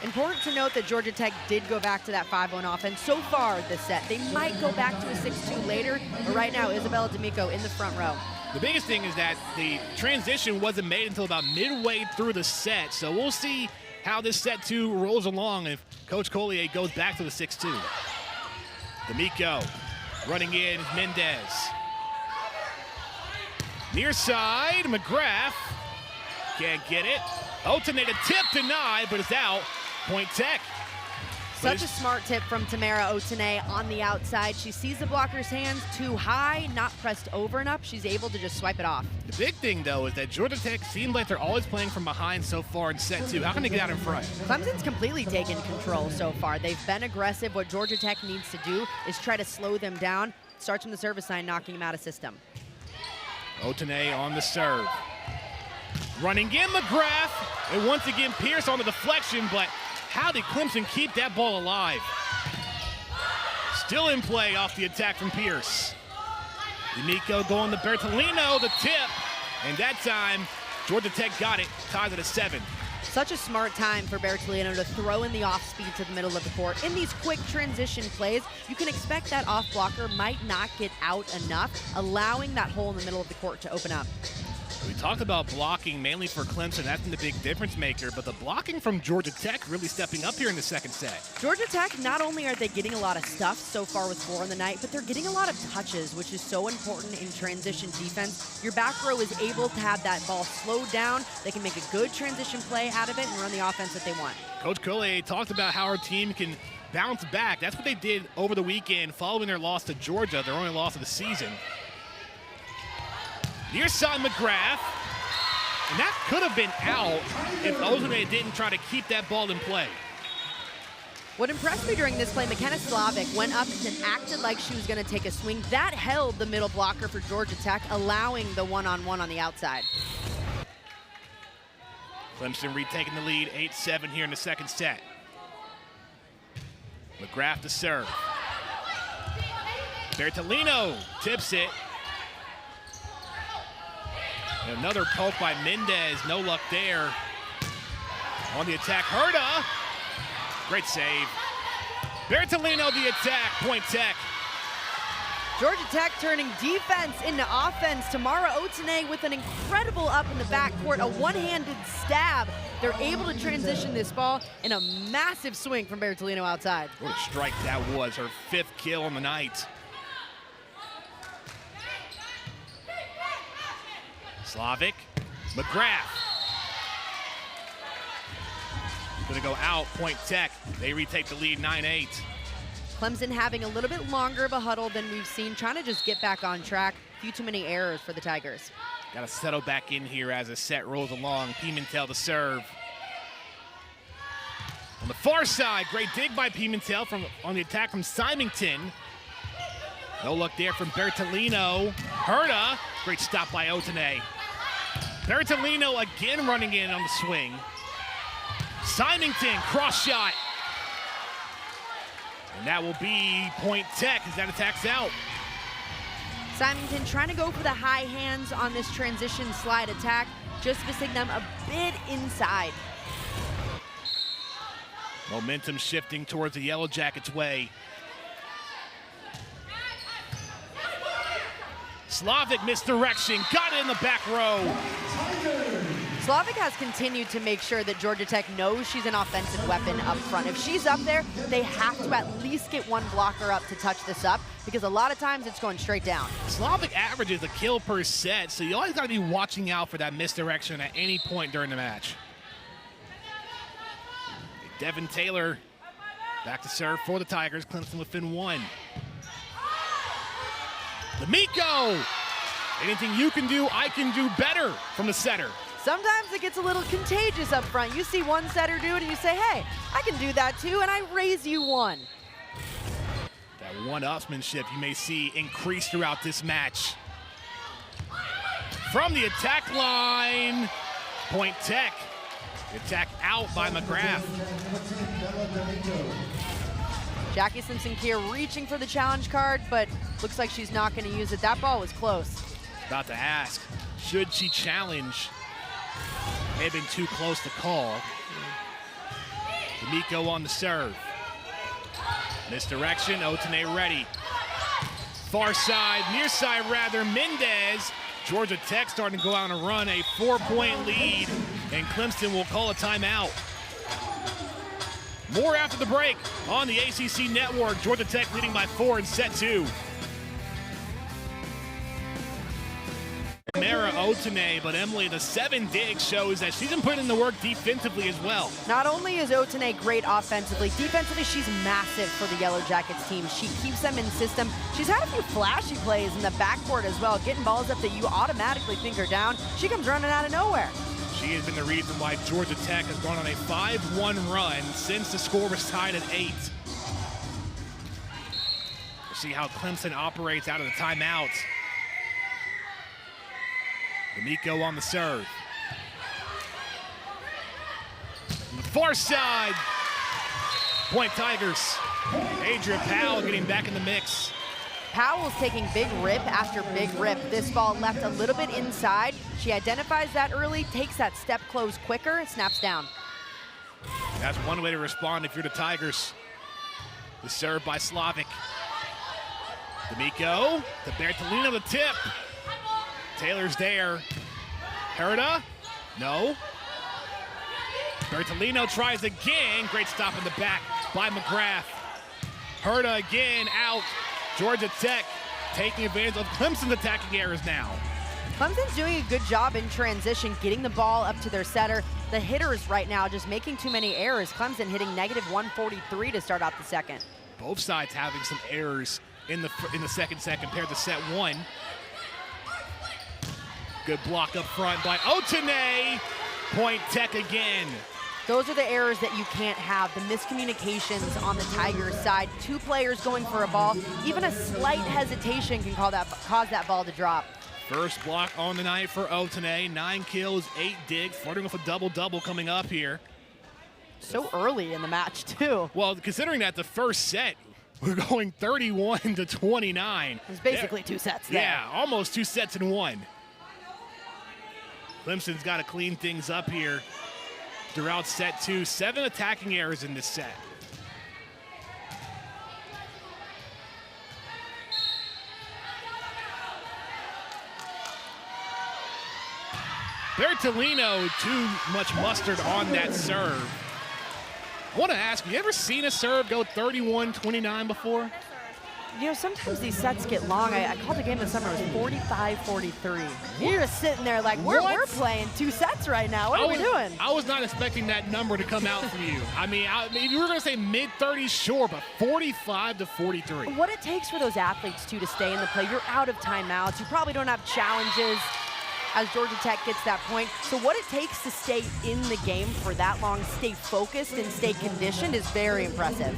Important to note that Georgia Tech did go back to that 5-1 offense so far this set. They might go back to a 6-2 later, but right now, Isabella D'Amico in the front row. The biggest thing is that the transition wasn't made until about midway through the set, so we'll see how this set 2 rolls along if Coach Collier goes back to the 6-2. D'Amico running in, Mendez. Near side, McGrath can't get it. Otene to tip, denied, but it's out. Point Tech. Such a smart tip from Tamara Otene on the outside. She sees the blocker's hands too high, not pressed over enough. She's able to just swipe it off. The big thing, though, is that Georgia Tech seems like they're always playing from behind so far in set 2. How can they get out in front? Clemson's completely taken control so far. They've been aggressive. What Georgia Tech needs to do is try to slow them down. Starts from the service line, knocking them out of system. Otene on the serve. Running in, McGrath. And once again, Pierce on the deflection, but how did Clemson keep that ball alive? Still in play off the attack from Pierce. D'Amico going to Bertolino, the tip. And that time, Georgia Tech got it, tied at a 7. Such a smart time for Bertolino to throw in the off speed to the middle of the court. In these quick transition plays, you can expect that off blocker might not get out enough, allowing that hole in the middle of the court to open up. We talked about blocking mainly for Clemson. That's been the big difference maker, but the blocking from Georgia Tech really stepping up here in the second set. Georgia Tech, not only are they getting a lot of stuff so far with 4 on the night, but they're getting a lot of touches, which is so important in transition defense. Your back row is able to have that ball slowed down. They can make a good transition play out of it and run the offense that they want. Coach Collier talked about how our team can bounce back. That's what they did over the weekend following their loss to Georgia, their only loss of the season. Near side, McGrath. And that could have been out if Otene didn't try to keep that ball in play. What impressed me during this play, McKenna Slavic went up and acted like she was going to take a swing. That held the middle blocker for Georgia Tech, allowing the one-on-one on the outside. Clemson retaking the lead, 8-7 here in the second set. McGrath to serve. Bertolino tips it. And another poke by Mendez, no luck there. On the attack, Herta. Great save. Bertolino the attack, Point Tech. Georgia Tech turning defense into offense. Tamara Otene with an incredible up in the backcourt, a one-handed stab. They're able to transition this ball in a massive swing from Bertolino outside. What a strike that was, her 5th kill on the night. Slavic, McGrath. Gonna go out, Point Tech. They retake the lead 9-8. Clemson having a little bit longer of a huddle than we've seen, trying to just get back on track. A few too many errors for the Tigers. Got to settle back in here as the set rolls along. Pimentel to serve. On the far side, great dig by Pimentel on the attack from Symington. No luck there from Bertolino. Herta, great stop by Otene. Bertolino again running in on the swing. Symington, cross shot. And that will be Point Tech as that attack's out. Symington trying to go for the high hands on this transition slide attack, just missing them a bit inside. Momentum shifting towards the Yellow Jackets' way. Slavic misdirection, got it in the back row. Slavic has continued to make sure that Georgia Tech knows she's an offensive weapon up front. If she's up there, they have to at least get one blocker up to touch this up, because a lot of times it's going straight down. Slavic averages a kill per set, so you always got to be watching out for that misdirection at any point during the match. Devin Taylor back to serve for the Tigers. Clemson within 1. D'Amico! Anything you can do, I can do better from the setter. Sometimes it gets a little contagious up front. You see one setter do it and you say, hey, I can do that too, and I raise you one. That one-upsmanship you may see increase throughout this match. From the attack line, Point Tech. The attack out by McGrath. Jackie Simpson-Keir reaching for the challenge card, but looks like she's not going to use it. That ball was close. About to ask, should she challenge? May have been too close to call. D'Amico on the serve. Misdirection, Otene ready. Far side, near side rather, Mendez. Georgia Tech starting to go out on a run, a 4-point lead, and Clemson will call a timeout. More after the break on the ACC Network. Georgia Tech leading by 4 in set 2. Mara Otene, but Emily, the 7 dig shows that she's been putting in the work defensively as well. Not only is Otene great offensively, defensively she's massive for the Yellow Jackets team. She keeps them in system. She's had a few flashy plays in the backcourt as well, getting balls up that you automatically think are down. She comes running out of nowhere. She has been the reason why Georgia Tech has gone on a 5-1 run since the score was tied at 8. We'll see how Clemson operates out of the timeout. D'Amico on the serve. On the far side, Point Tigers. Adria Powell getting back in the mix. Powell's taking big rip after big rip. This ball left a little bit inside. She identifies that early, takes that step close quicker, snaps down. That's one way to respond if you're the Tigers. The serve by Slavic. D'Amico to Bertolino, the tip. Taylor's there. Herta, no. Bertolino tries again. Great stop in the back by McGrath. Herta again out. Georgia Tech taking advantage of Clemson's attacking errors now. Clemson's doing a good job in transition, getting the ball up to their setter. The hitters right now just making too many errors. Clemson hitting -143 to start out the second. Both sides having some errors in the second set compared to set 1. Good block up front by Otene. Point Tech again. Those are the errors that you can't have, the miscommunications on the Tigers side. 2 players going for a ball. Even a slight hesitation can cause that ball to drop. First block on the night for Otene. 9 kills, 8 digs, flirting with a double-double coming up here. so early in the match, too. Well, considering that the first set, we're going 31-29. It's basically 2 sets there. Yeah, almost 2 sets in one. Clemson's got to clean things up here throughout set 2. 7 attacking errors in this set. Bertolino, too much mustard on that serve. I want to ask, you ever seen a serve go 31-29 before? You know, sometimes these sets get long. I called the game this summer. It was 45-43. You're just sitting there like, we're playing 2 sets right now. What are we doing? I was not expecting that number to come out from you. I mean, if you were going to say mid-30s, sure, but 45-43. What it takes for those athletes, too, to stay in the play. You're out of timeouts. You probably don't have challenges as Georgia Tech gets that point. So what it takes to stay in the game for that long, stay focused and stay conditioned is very impressive.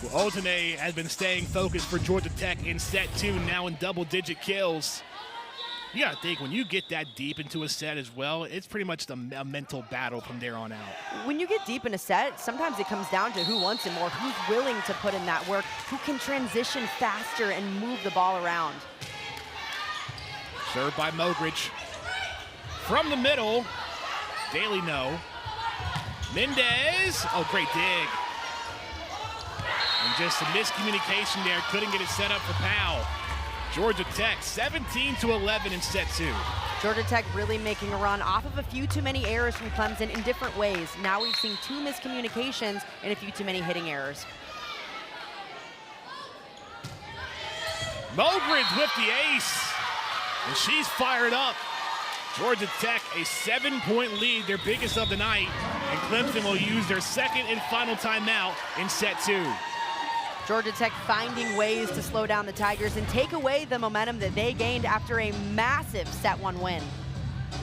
Well, Otene has been staying focused for Georgia Tech in set 2, now in double-digit kills. You got to think, when you get that deep into a set as well, it's pretty much a mental battle from there on out. When you get deep in a set, sometimes it comes down to who wants it more, who's willing to put in that work, who can transition faster and move the ball around. Served by Mogridge. From the middle, Daly no. Mendez, oh, great dig. And just a miscommunication there, couldn't get it set up for Powell. Georgia Tech 17-11 in set 2. Georgia Tech really making a run off of a few too many errors from Clemson in different ways. Now we've seen 2 miscommunications and a few too many hitting errors. Mogridge with the ace, and she's fired up. Georgia Tech a 7-point lead, their biggest of the night, and Clemson will use their second and final timeout in set 2. Georgia Tech finding ways to slow down the Tigers and take away the momentum that they gained after a massive set 1 win.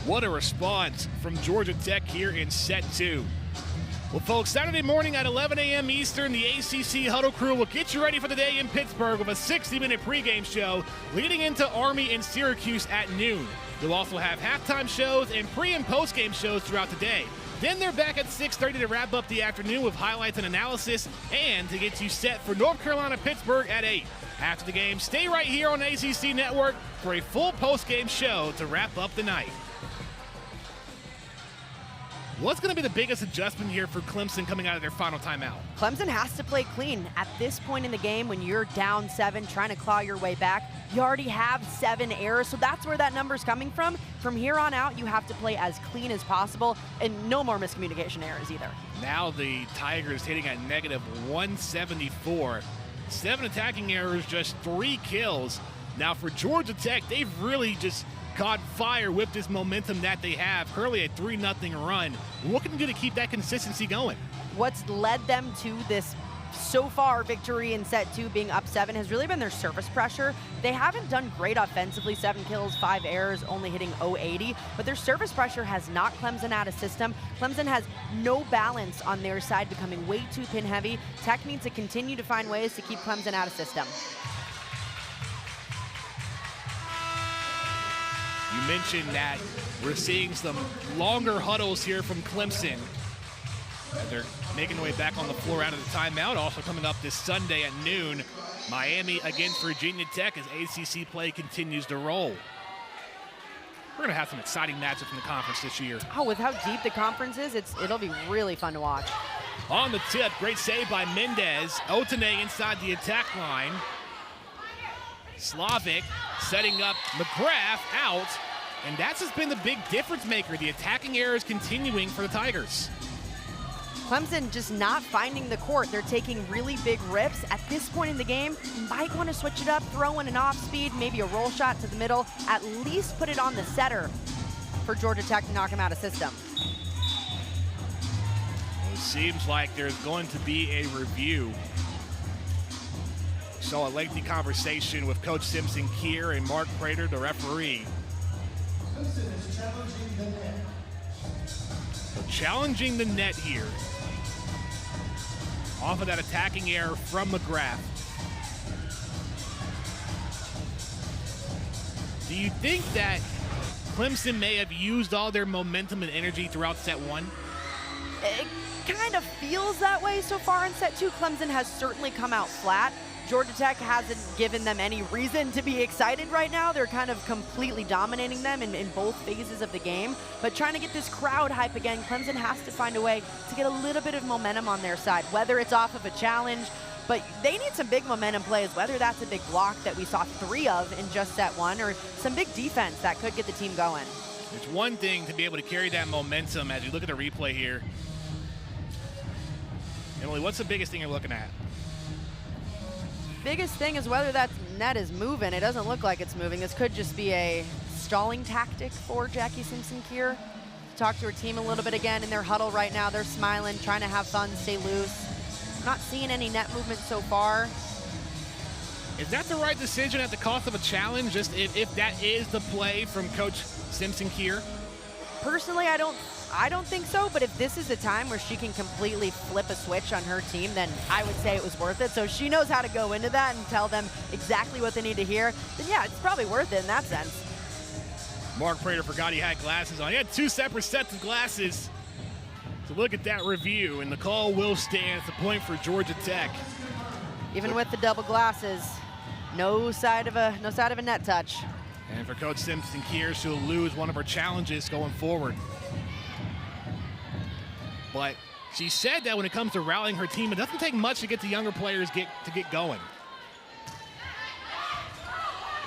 What a response from Georgia Tech here in set 2. Well, folks, Saturday morning at 11 a.m. Eastern, the ACC Huddle Crew will get you ready for the day in Pittsburgh with a 60-minute pregame show leading into Army and Syracuse at noon. You'll also have halftime shows and pre- and post-game shows throughout the day. Then they're back at 6:30 to wrap up the afternoon with highlights and analysis and to get you set for North Carolina-Pittsburgh at 8. After the game, stay right here on ACC Network for a full post-game show to wrap up the night. What's going to be the biggest adjustment here for Clemson coming out of their final timeout? Clemson has to play clean. At this point in the game, when you're down 7, trying to claw your way back, you already have 7 errors, so that's where that number's coming from. From here on out, you have to play as clean as possible, and no more miscommunication errors either. Now the Tigers hitting at negative 174. 7 attacking errors, just 3 kills. Now for Georgia Tech, they've really just caught fire with this momentum that they have. Currently a 3-0 run. What can you do to keep that consistency going? What's led them to this so far victory in set 2 being up 7 has really been their surface pressure. They haven't done great offensively, 7 kills, 5 errors, only hitting .080, but their surface pressure has knocked Clemson out of system. Clemson has no balance on their side, becoming way too pin heavy. Tech needs to continue to find ways to keep Clemson out of system. You mentioned that we're seeing some longer huddles here from Clemson. And they're making their way back on the floor out of the timeout. Also coming up this Sunday at noon, Miami against Virginia Tech as ACC play continues to roll. We're going to have some exciting matchups in the conference this year. Oh, with how deep the conference is, it'll be really fun to watch. On the tip, great save by Mendez. Otene inside the attack line. Slavic setting up McGrath out, and that's just been the big difference maker. The attacking errors continuing for the Tigers. Clemson just not finding the court. They're taking really big rips. At this point in the game, you might want to switch it up, throw in an off speed, maybe a roll shot to the middle, at least put it on the setter for Georgia Tech to knock him out of system. Well, it seems like there's going to be a review. Saw a lengthy conversation with Coach Simpson Kier and Mark Prater, the referee. So challenging the net here. Off of that attacking error from McGrath. Do you think that Clemson may have used all their momentum and energy throughout set 1? It kind of feels that way so far in set 2. Clemson has certainly come out flat. Georgia Tech hasn't given them any reason to be excited right now. They're kind of completely dominating them in both phases of the game. But trying to get this crowd hype again, Clemson has to find a way to get a little bit of momentum on their side, whether it's off of a challenge, but they need some big momentum plays, whether that's a big block that we saw 3 of in just set 1 or some big defense that could get the team going. It's one thing to be able to carry that momentum as you look at the replay here. Emily, what's the biggest thing you're looking at? Biggest thing is whether that net is moving. It doesn't look like it's moving. This could just be a stalling tactic for Jackie Simpson-Kier. Talk to her team a little bit again in their huddle right now. They're smiling, trying to have fun, stay loose. Not seeing any net movement so far. Is that the right decision at the cost of a challenge, just if that is the play from Coach Simpson-Kier? Personally, I don't think so, but if this is a time where she can completely flip a switch on her team, then I would say it was worth it. So she knows how to go into that and tell them exactly what they need to hear, then yeah, it's probably worth it in that sense. Mark Prater forgot he had glasses on. He had 2 separate sets of glasses. So look at that review, and the call will stand. It's a point for Georgia Tech. Even with the double glasses, no side of a net touch. And for Coach Simpson-Kier, she'll lose one of her challenges going forward. But she said that when it comes to rallying her team, it doesn't take much to get the younger players to get going.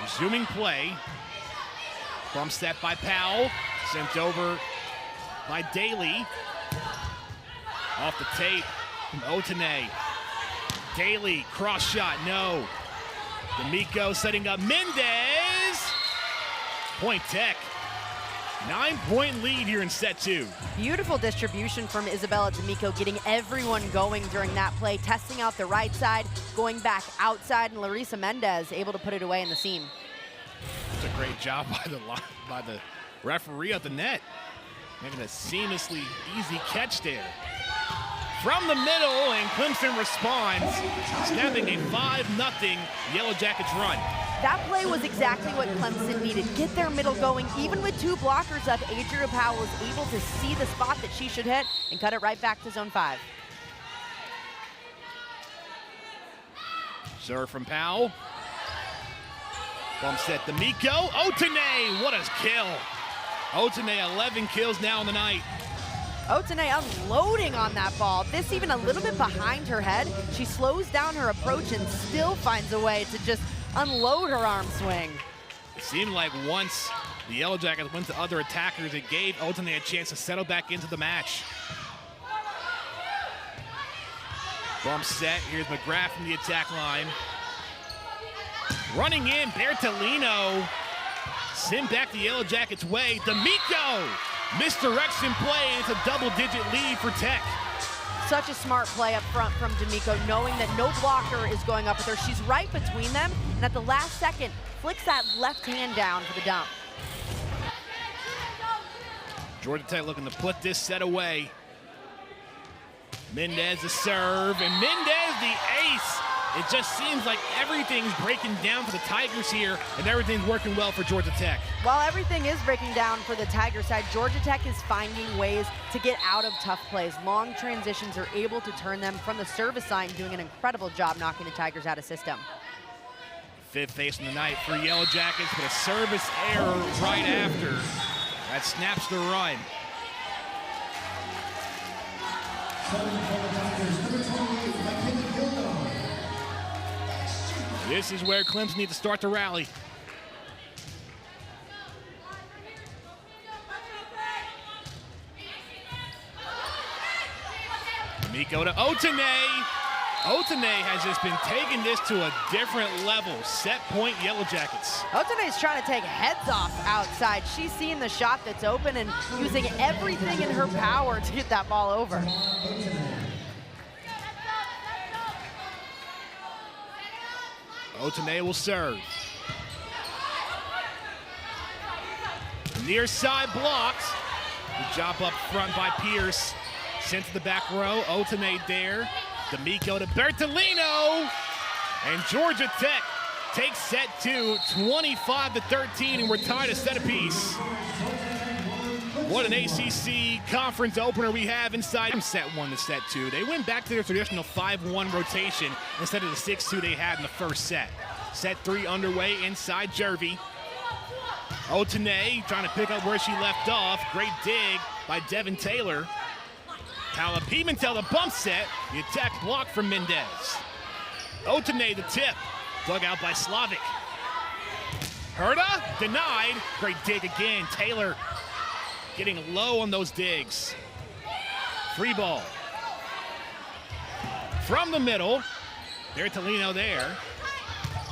Resuming play. Bump set by Powell. Sent over by Daly. Off the tape from Otene. Daly, cross shot, no. D'Amico setting up Mendez. Point Tech. 9-point lead here in set 2. Beautiful distribution from Isabella D'Amico, getting everyone going during that play, testing out the right side, going back outside, and Larissa Mendez able to put it away in the seam. It's a great job by the referee at the net, making a seamlessly easy catch there. From the middle, and Clemson responds, snapping a 5-0 Yellow Jackets run. That play was exactly what Clemson needed. Get their middle going. Even with 2 blockers up, Adria Powell was able to see the spot that she should hit and cut it right back to zone 5. Serve from Powell. Bump set D'Amico. Otene, what a kill. Otene, 11 kills now in the night. Otene unloading on that ball. This even a little bit behind her head. She slows down her approach and still finds a way to just unload her arm swing. It seemed like once the Yellow Jackets went to other attackers, it gave Otene a chance to settle back into the match. Bump set, here's McGrath from the attack line. Running in, Bertolino. Send back the Yellow Jackets' way. D'Amico! Misdirection play, and it's a double-digit lead for Tech. Such a smart play up front from D'Amico, knowing that no blocker is going up with her. She's right between them, and at the last second, flicks that left hand down for the dump. Georgia Tech looking to put this set away. Mendez the serve, and Mendez the ace. It just seems like everything's breaking down for the Tigers here, and everything's working well for Georgia Tech. While everything is breaking down for the Tiger side, Georgia Tech is finding ways to get out of tough plays. Long transitions are able to turn them from the service line, doing an incredible job knocking the Tigers out of system. 5th face in the night for Yellow Jackets, but a service error right after. That snaps the run. This is where Clemson needs to start to rally. D'Amico to Otene. Otene has just been taking this to a different level. Set point Yellow Jackets. Otene's trying to take heads off outside. She's seeing the shot that's open and using everything in her power to get that ball over. Otene will serve. Near side blocks. Good job up front by Pierce. Sent to the back row. Otene there. D'Amico to Bertolino. And Georgia Tech takes set 2, 25-13, and we're tied a set apiece. What an ACC conference opener we have inside from set 1 to set 2. They went back to their traditional 5-1 rotation instead of the 6-2 they had in the first set. Set 3 underway inside Jervy. Otene trying to pick up where she left off. Great dig by Devin Taylor. Paola Pimentel, the bump set. The attack block from Mendez. Otene, the tip. Dug out by Slavic. Herta, denied. Great dig again. Taylor getting low on those digs. Free ball. From the middle. Bertolino there.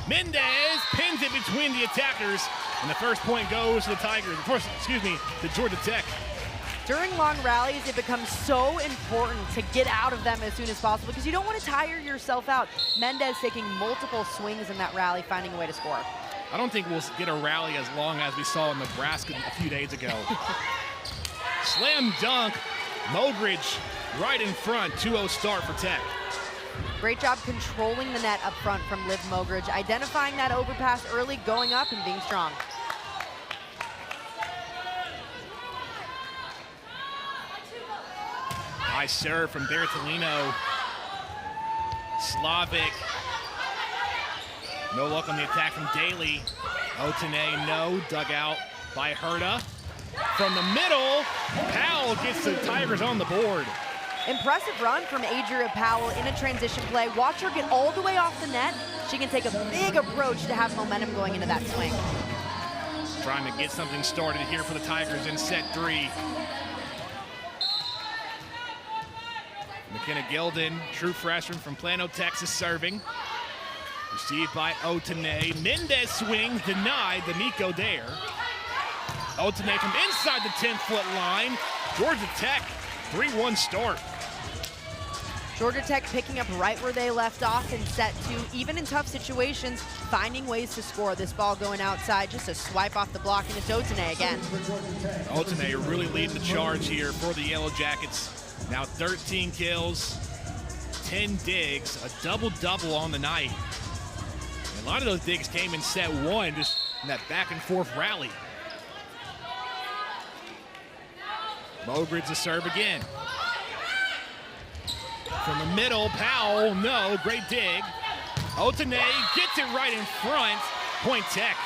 Mendez pins it between the attackers. And the first point goes to the Tigers. To Georgia Tech. During long rallies, it becomes so important to get out of them as soon as possible because you don't want to tire yourself out. Mendez taking multiple swings in that rally, finding a way to score. I don't think we'll get a rally as long as we saw in Nebraska a few days ago. Slam dunk. Mogridge right in front. 2-0 start for Tech. Great job controlling the net up front from Liv Mogridge, identifying that overpass early, going up and being strong. High serve from Bertolino. Slavic. No luck on the attack from Daly. Otene, no. Dug out by Herta. From the middle, Powell gets the Tigers on the board. Impressive run from Adria Powell in a transition play. Watch her get all the way off the net. She can take a big approach to have momentum going into that swing. Trying to get something started here for the Tigers in set 3. McKenna Gilden, true freshman from Plano, Texas, serving. Received by Otene. Mendez swing, denied. D'Amico there. Otene from inside the 10-foot line. Georgia Tech, 3-1 start. Georgia Tech picking up right where they left off in set 2. Even in tough situations, finding ways to score. This ball going outside, just a swipe off the block, and it's Otene again. Otene really leading the charge here for the Yellow Jackets. Now 13 kills, 10 digs, a double-double on the night. And a lot of those digs came in set 1, just in that back-and-forth rally. Mogridge to serve again. From the middle, Powell, no, great dig. Otene gets it right in front, point Tech.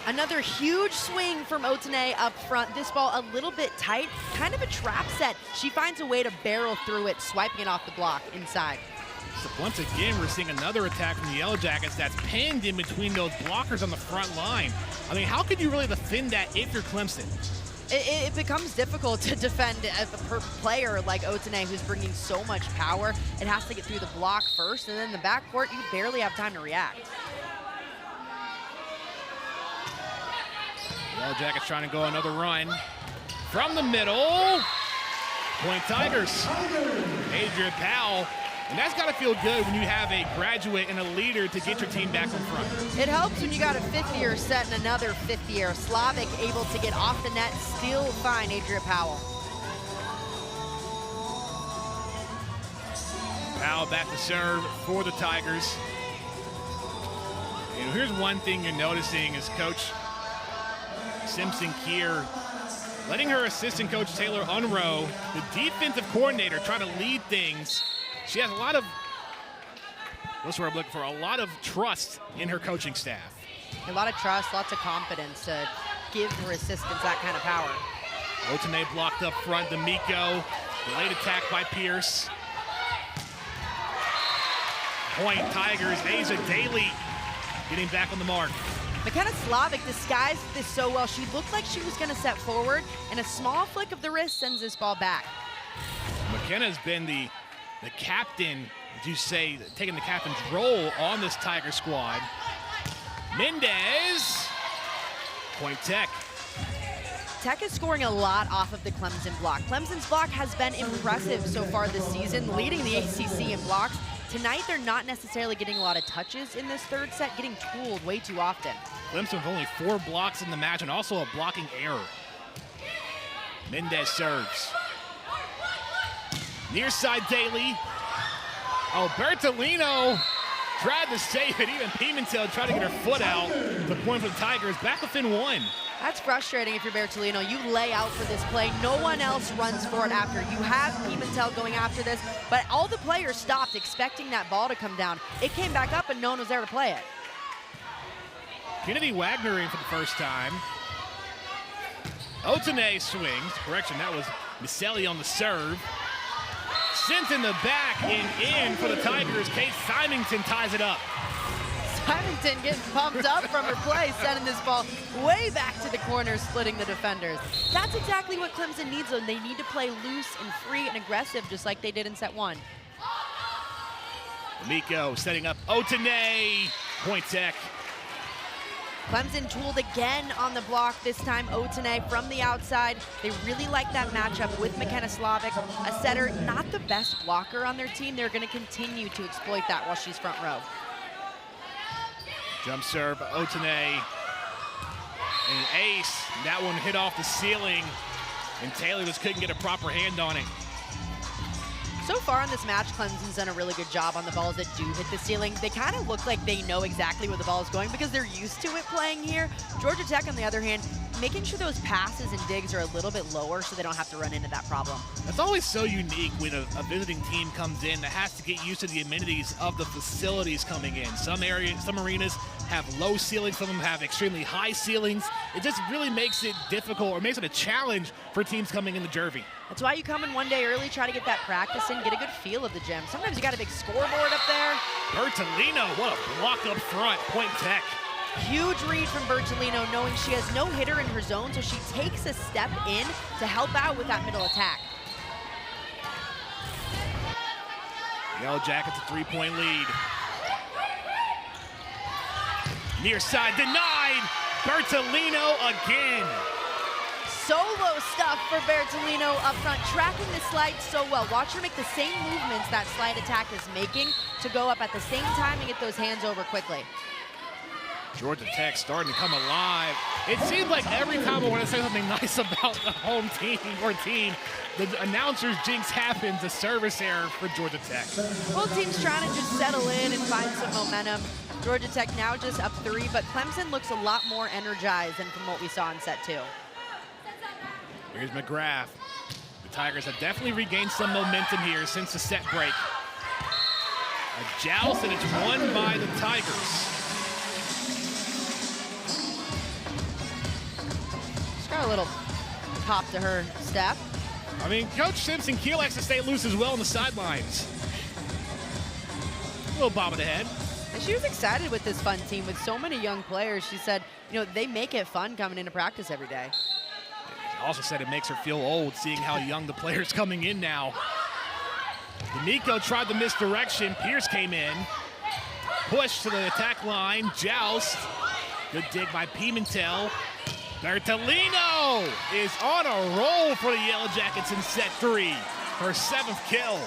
Another huge swing from Otene up front. This ball a little bit tight, kind of a trap set. She finds a way to barrel through it, swiping it off the block inside. So once again, we're seeing another attack from the Yellow Jackets that's pinned in between those blockers on the front line. I mean, how could you really defend that if you're Clemson? It becomes difficult to defend a player like Otene, who's bringing so much power. It has to get through the block first, and then in the backcourt, you barely have time to react. Yellow Jackets trying to go another run. From the middle, point Tigers. Adria Powell. And that's got to feel good when you have a graduate and a leader to get your team back in front. It helps when you got a fifth-year set and another fifth-year. Slavic able to get off the net, still find Adria Powell. Powell back to serve for the Tigers. And here's one thing you're noticing is Coach Simpson-Kier letting her assistant coach Taylor Unroe, the defensive coordinator, try to lead things. She has a lot of, that's what I'm looking for, a lot of trust in her coaching staff. A lot of trust, lots of confidence to give her assistants that kind of power. Otene blocked up front, D'Amico, late attack by Pierce. Point Tigers, Asa Daly getting back on the mark. McKenna Slavic disguised this so well. She looked like she was going to step forward, and a small flick of the wrist sends this ball back. McKenna's been the captain, would you say, taking the captain's role on this Tiger squad. Mendez, point Tech. Tech is scoring a lot off of the Clemson block. Clemson's block has been impressive so far this season, leading the ACC in blocks. Tonight, they're not necessarily getting a lot of touches in this third set, getting tooled way too often. Clemson with only 4 blocks in the match and also a blocking error. Mendez serves. Near side Daly. Oh, Bertolino tried to save it. Even Pimentel tried to get her foot out. The point for the Tigers, back within 1. That's frustrating if you're Bertolino. You lay out for this play. No one else runs for it after. You have Pimentel going after this, but all the players stopped expecting that ball to come down. It came back up and no one was there to play it. Kennedy Wagner in for the first time. Otene swings. Correction, that was Miseli on the serve. Sent in the back and in for the Tigers. Kate Symington ties it up. Symington getting pumped up from her play, sending this ball way back to the corner, splitting the defenders. That's exactly what Clemson needs, though. They need to play loose and free and aggressive, just like they did in set 1. Miko setting up Otene. Point Tech. Clemson tooled again on the block, this time Otene from the outside. They really like that matchup with McKenna Slavic, a setter, not the best blocker on their team. They're going to continue to exploit that while she's front row. Jump serve, Otene, and an ace. That one hit off the ceiling, and Taylor just couldn't get a proper hand on it. So far in this match, Clemson's done a really good job on the balls that do hit the ceiling. They kind of look like they know exactly where the ball is going because they're used to it playing here. Georgia Tech, on the other hand, making sure those passes and digs are a little bit lower so they don't have to run into that problem. That's always so unique when a visiting team comes in that has to get used to the amenities of the facilities coming in. Some areas, some arenas have low ceilings, some of them have extremely high ceilings. It just really makes it difficult, or makes it a challenge for teams coming in the Jervey. That's why you come in one day early, try to get that practice in, get a good feel of the gym. Sometimes you got a big scoreboard up there. Bertolino, what a block up front, Point Tech. Huge read from Bertolino, knowing she has no hitter in her zone, so she takes a step in to help out with that middle attack. Yellow Jackets a 3-point lead. Near side denied. Bertolino again. Solo stuff for Bertolino up front, tracking the slide so well. Watch her make the same movements that slide attack is making to go up at the same time and get those hands over quickly. Georgia Tech starting to come alive. It seems like every time I want to say something nice about the home team or team, the announcer's jinx happens, a service error for Georgia Tech. Both teams trying to just settle in and find some momentum. Georgia Tech now just up 3, but Clemson looks a lot more energized than from what we saw in set 2. Here's McGrath. The Tigers have definitely regained some momentum here since the set break. A joust, and it's won by the Tigers. She's got a little pop to her step. I mean, Coach Simpson Keel likes to stay loose as well on the sidelines. A little bob of the head. And she was excited with this fun team with so many young players. She said, you know, they make it fun coming into practice every day. Also said it makes her feel old seeing how young the players coming in now. D'Amico tried the misdirection. Pierce came in. Push to the attack line. Joust. Good dig by Pimentel. Bertolino is on a roll for the Yellow Jackets in set 3. Her 7th kill.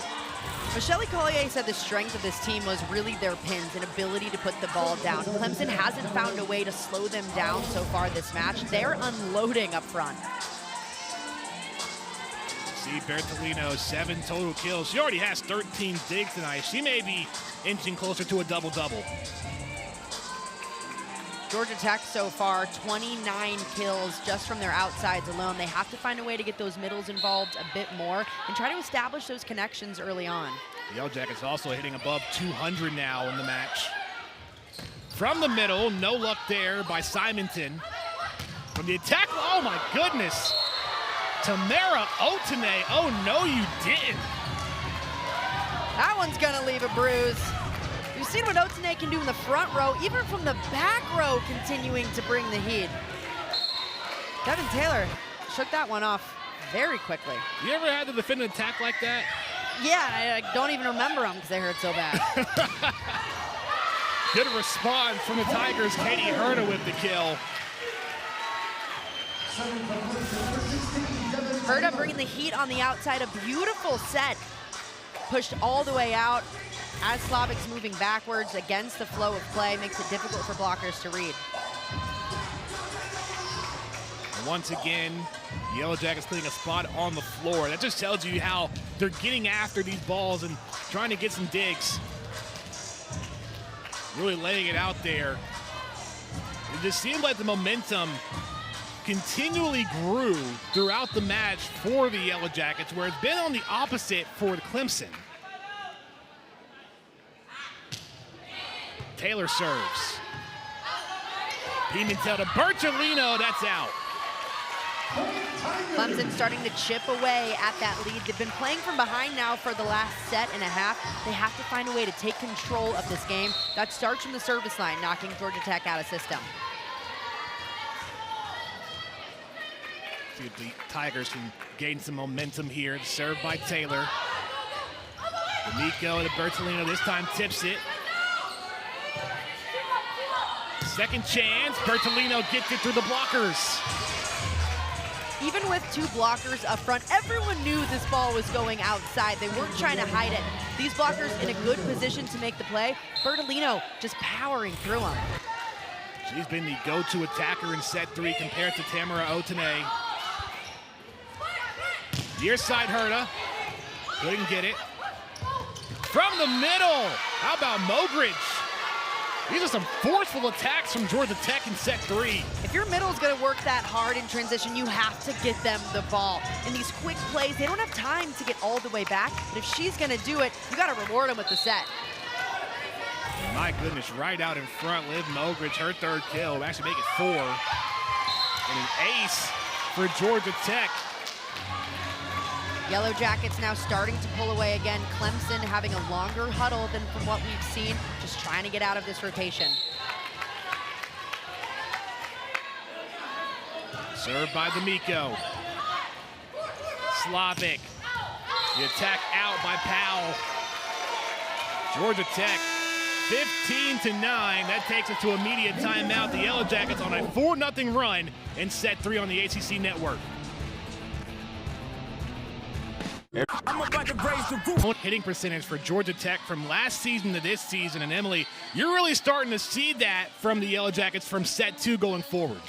Michelle Collier said the strength of this team was really their pins and ability to put the ball down. Clemson hasn't found a way to slow them down so far this match. They're unloading up front. See Bertolino, 7 total kills. She already has 13 digs tonight. She may be inching closer to a double-double. Georgia Tech so far, 29 kills just from their outsides alone. They have to find a way to get those middles involved a bit more and try to establish those connections early on. The Yellow Jackets also hitting above 200 now in the match. From the middle, no luck there by Symington. From the attack, oh my goodness. Tamara Otene, oh no you didn't. That one's gonna leave a bruise. You've seen what Otene can do in the front row, even from the back row, continuing to bring the heat. Devin Taylor shook that one off very quickly. You ever had to defend an attack like that? Yeah, I don't even remember them because they hurt so bad. Good response from the Tigers. Katie Herta with the kill. Herta bringing the heat on the outside, a beautiful set. Pushed all the way out. As Slavic's moving backwards against the flow of play, makes it difficult for blockers to read. And once again, the Yellow Jackets putting a spot on the floor. That just tells you how they're getting after these balls and trying to get some digs. really laying it out there. It just seemed like the momentum continually grew throughout the match for the Yellow Jackets, where it's been on the opposite for the Clemson. Taylor serves. Pimentel to Bertolino, that's out. Clemson starting to chip away at that lead. They've been playing from behind now for the last set and a half. They have to find a way to take control of this game. That starts from the service line, knocking Georgia Tech out of system. See if the Tigers can gain some momentum here. Served by Taylor. D'Amico to Bertolino, this time tips it. Second chance, Bertolino gets it through the blockers. Even with two blockers up front, everyone knew this ball was going outside. They weren't trying to hide it. These blockers in a good position to make the play. Bertolino just powering through them. She's been the go-to attacker in set 3 compared to Tamara Otene. Near side Herta, couldn't get it. From the middle, how about Mogridge? These are some forceful attacks from Georgia Tech in set 3. If your middle is going to work that hard in transition, you have to get them the ball. In these quick plays, they don't have time to get all the way back. But if she's going to do it, you got to reward them with the set. My goodness, right out in front, Liv Mogridge, her third kill, actually make it 4. And an ace for Georgia Tech. Yellow Jackets now starting to pull away again. Clemson having a longer huddle than from what we've seen, just trying to get out of this rotation. Served by D'Amico. Slavic. The attack out by Powell. Georgia Tech 15-9. That takes us to immediate timeout. The Yellow Jackets on a 4-0 run in set 3 on the ACC network. I'm about to raise the roof. Hitting percentage for Georgia Tech from last season to this season. And Emily, you're really starting to see that from the Yellow Jackets from set 2 going forward.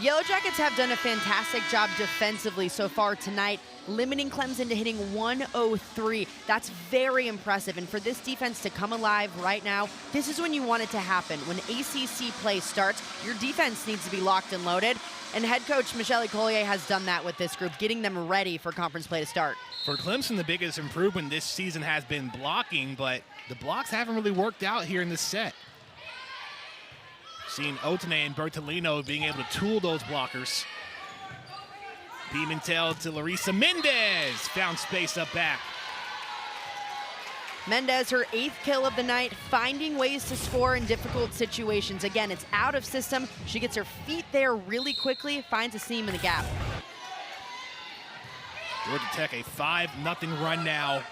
Yellow Jackets have done a fantastic job defensively so far tonight, limiting Clemson to hitting 103. That's very impressive. And for this defense to come alive right now, this is when you want it to happen. When ACC play starts, your defense needs to be locked and loaded. And head coach Michelle Collier has done that with this group, getting them ready for conference play to start. For Clemson, the biggest improvement this season has been blocking, but the blocks haven't really worked out here in this set. Seeing Otene and Bertolino being able to tool those blockers. Pimentel to Larissa Mendez. Found space up back. Mendez, her 8th kill of the night, finding ways to score in difficult situations. Again, it's out of system. She gets her feet there really quickly, finds a seam in the gap. Georgia Tech a 5-0 run now.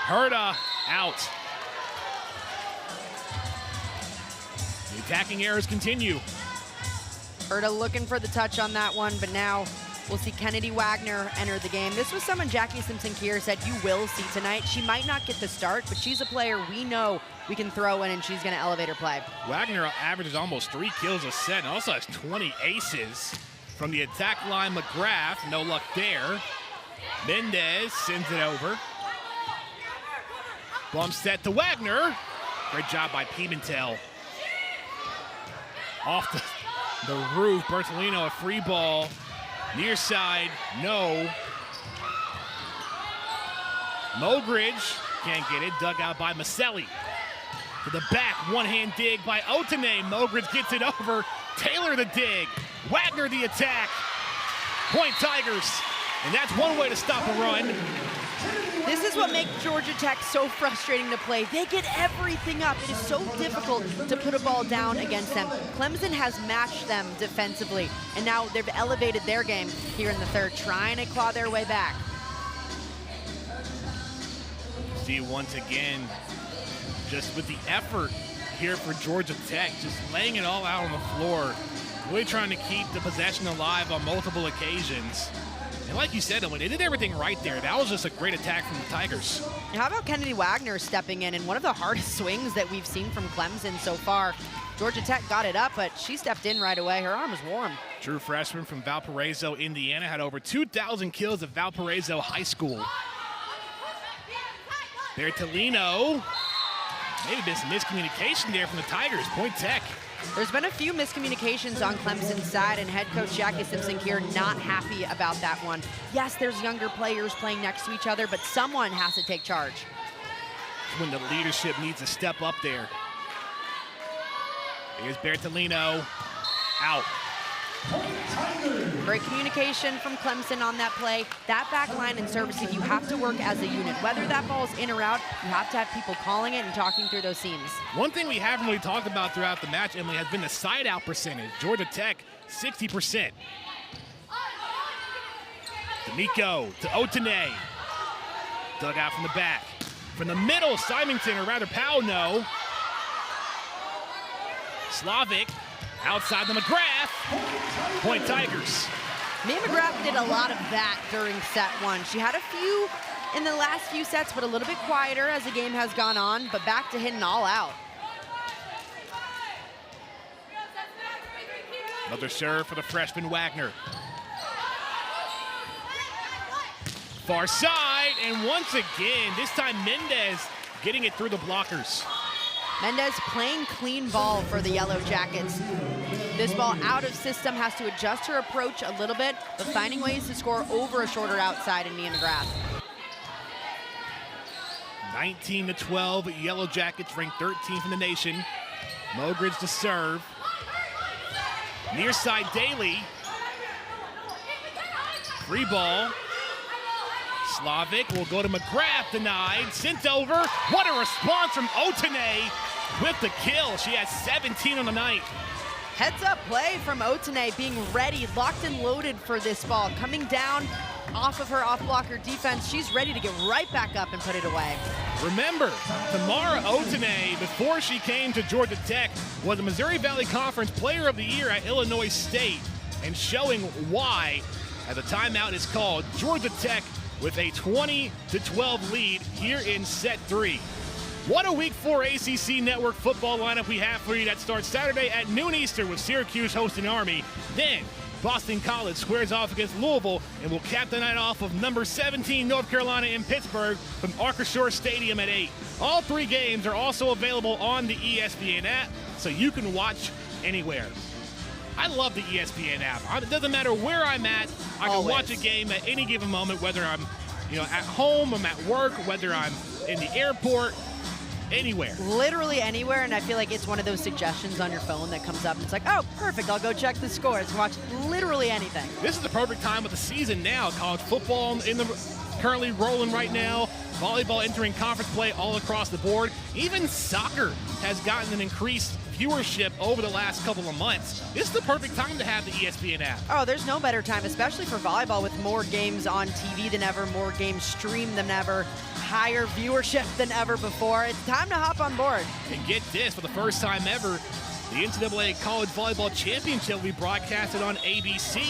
Herta out. The attacking errors continue. Herta looking for the touch on that one, but now we'll see Kennedy Wagner enter the game. This was someone Jackie Simpson-Kier said you will see tonight. She might not get the start, but she's a player we know we can throw in, and she's going to elevate her play. Wagner averages almost 3 kills a set and also has 20 aces. From the attack line, McGrath, no luck there. Mendez sends it over. Bump set to Wagner. Great job by Pimentel. Off the roof, Bertolino, a free ball. Near side, no. Mogridge can't get it, dug out by Maselli. To the back, one-hand dig by Otene. Mogridge gets it over. Taylor the dig. Wagner the attack. Point Tigers. And that's one way to stop a run. This is what makes Georgia Tech so frustrating to play. They get everything up. It is so difficult to put a ball down against them. Clemson has matched them defensively, and now they've elevated their game here in the third, trying to claw their way back. See once again, just with the effort here for Georgia Tech, just laying it all out on the floor, really trying to keep the possession alive on multiple occasions. And like you said, when they did everything right there, that was just a great attack from the Tigers. How about Kennedy Wagner stepping in one of the hardest swings that we've seen from Clemson so far? Georgia Tech got it up, but she stepped in right away. Her arm was warm. True freshman from Valparaiso, Indiana, had over 2,000 kills at Valparaiso High School. Bertolino Maybe been some miscommunication there from the Tigers. Point Tech. There's been a few miscommunications on Clemson's side, and head coach Jackie Simpson here not happy about that one. Yes, there's younger players playing next to each other, but someone has to take charge. When the leadership needs to step up there. Here's Bertolino out. Great communication from Clemson on that play. That back line and service, if you have to work as a unit, whether that ball's in or out, you have to have people calling it and talking through those seams. One thing we haven't really talked about throughout the match, Emily, has been the side-out percentage. Georgia Tech, 60%. D'Amico to Otene. Dug out from the back. From the middle, Symington, or rather Powell, Slavic outside the McGrath. Point Tigers. Mia McGrath did a lot of that during set one. She had a few in the last few sets, but a little bit quieter as the game has gone on, but back to hitting all out. Another serve for the freshman Wagner. Far side, and once again, this time Mendez getting it through the blockers. Mendez playing clean ball for the Yellow Jackets. This ball out of system, has to adjust her approach a little bit, but finding ways to score over a shorter outside in Mia McGrath. 19-12, Yellow Jackets ranked 13th in the nation. Mogridge to serve. Near side Daly. Free ball. Slavic will go to McGrath, denied, sent over. What a response from Otene with the kill. She has 17 on the night. Heads up play from Otene, being ready, locked and loaded for this ball. Coming down off of her off-blocker defense, she's ready to get right back up and put it away. Remember, Tamara Otene, before she came to Georgia Tech, was the Missouri Valley Conference Player of the Year at Illinois State, and showing why, as a timeout is called, Georgia Tech with a 20-12 lead here in set 3. What a week 4 ACC Network football lineup we have for you that starts Saturday at noon Eastern with Syracuse hosting Army. Then Boston College squares off against Louisville and will cap the night off of number 17 North Carolina in Pittsburgh from Arkansas Stadium at 8. All 3 games are also available on the ESPN app, so you can watch anywhere. I love the ESPN app. It doesn't matter where I'm at. I can watch a game at any given moment, whether I'm at home, I'm at work, whether I'm in the airport, anywhere. Literally anywhere, and I feel like it's one of those suggestions on your phone that comes up. And it's like, oh, perfect, I'll go check the scores. Watch literally anything. This is the perfect time of the season now. College football currently rolling right now. Volleyball entering conference play all across the board. Even soccer has gotten an increased viewership over the last couple of months. This is the perfect time to have the ESPN app. Oh, there's no better time, especially for volleyball, with more games on TV than ever, more games streamed than ever, higher viewership than ever before. It's time to hop on board. And get this, for the first time ever, the NCAA College Volleyball Championship will be broadcasted on ABC.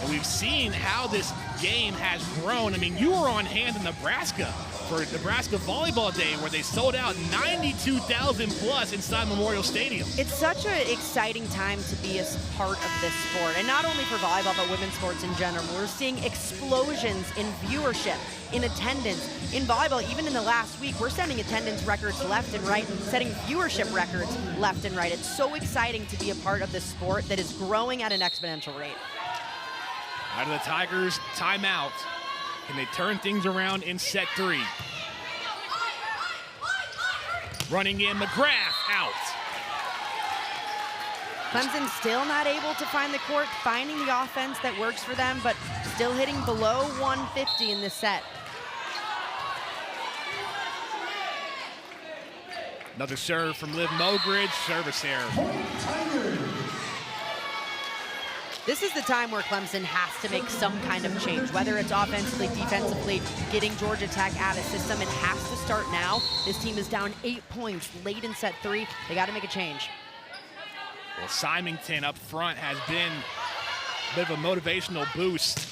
And we've seen how this game has grown. I mean, you were on hand in Nebraska for Nebraska Volleyball Day, where they sold out 92,000 plus inside Memorial Stadium. It's such an exciting time to be a part of this sport, and not only for volleyball, but women's sports in general. We're seeing explosions in viewership, in attendance. In volleyball, even in the last week, we're setting attendance records left and right, setting viewership records left and right. It's so exciting to be a part of this sport that is growing at an exponential rate. Out of the Tigers' timeout. Can they turn things around in set 3? Running in, McGrath out. Clemson still not able to find the court, finding the offense that works for them, but still hitting below 150 in this set. Another serve from Liv Mogridge, service error. This is the time where Clemson has to make some kind of change, whether it's offensively, defensively, getting Georgia Tech out of system. It has to start now. This team is down 8 points late in set 3. They got to make a change. Well, Symington up front has been a bit of a motivational boost.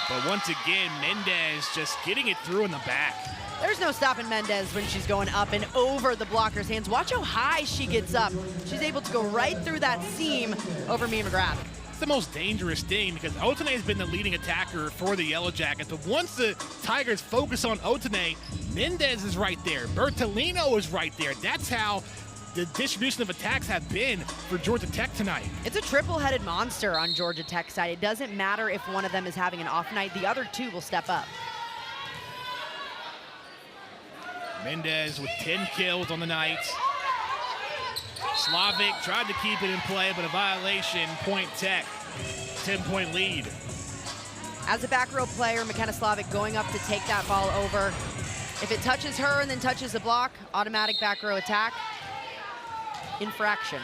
But once again, Mendez just getting it through in the back. There's no stopping Mendez when she's going up and over the blocker's hands. Watch how high she gets up. She's able to go right through that seam over Mia McGrath. It's the most dangerous thing because Otene has been the leading attacker for the Yellow Jackets. But once the Tigers focus on Otene, Mendez is right there. Bertolino is right there. That's how the distribution of attacks have been for Georgia Tech tonight. It's a triple-headed monster on Georgia Tech side. It doesn't matter if one of them is having an off night. The other two will step up. Mendez with 10 kills on the night. Slavic tried to keep it in play, but a violation. Point Tech, 10-point lead. As a back row player, McKenna Slavic going up to take that ball over. If it touches her and then touches the block, automatic back row attack. Infraction.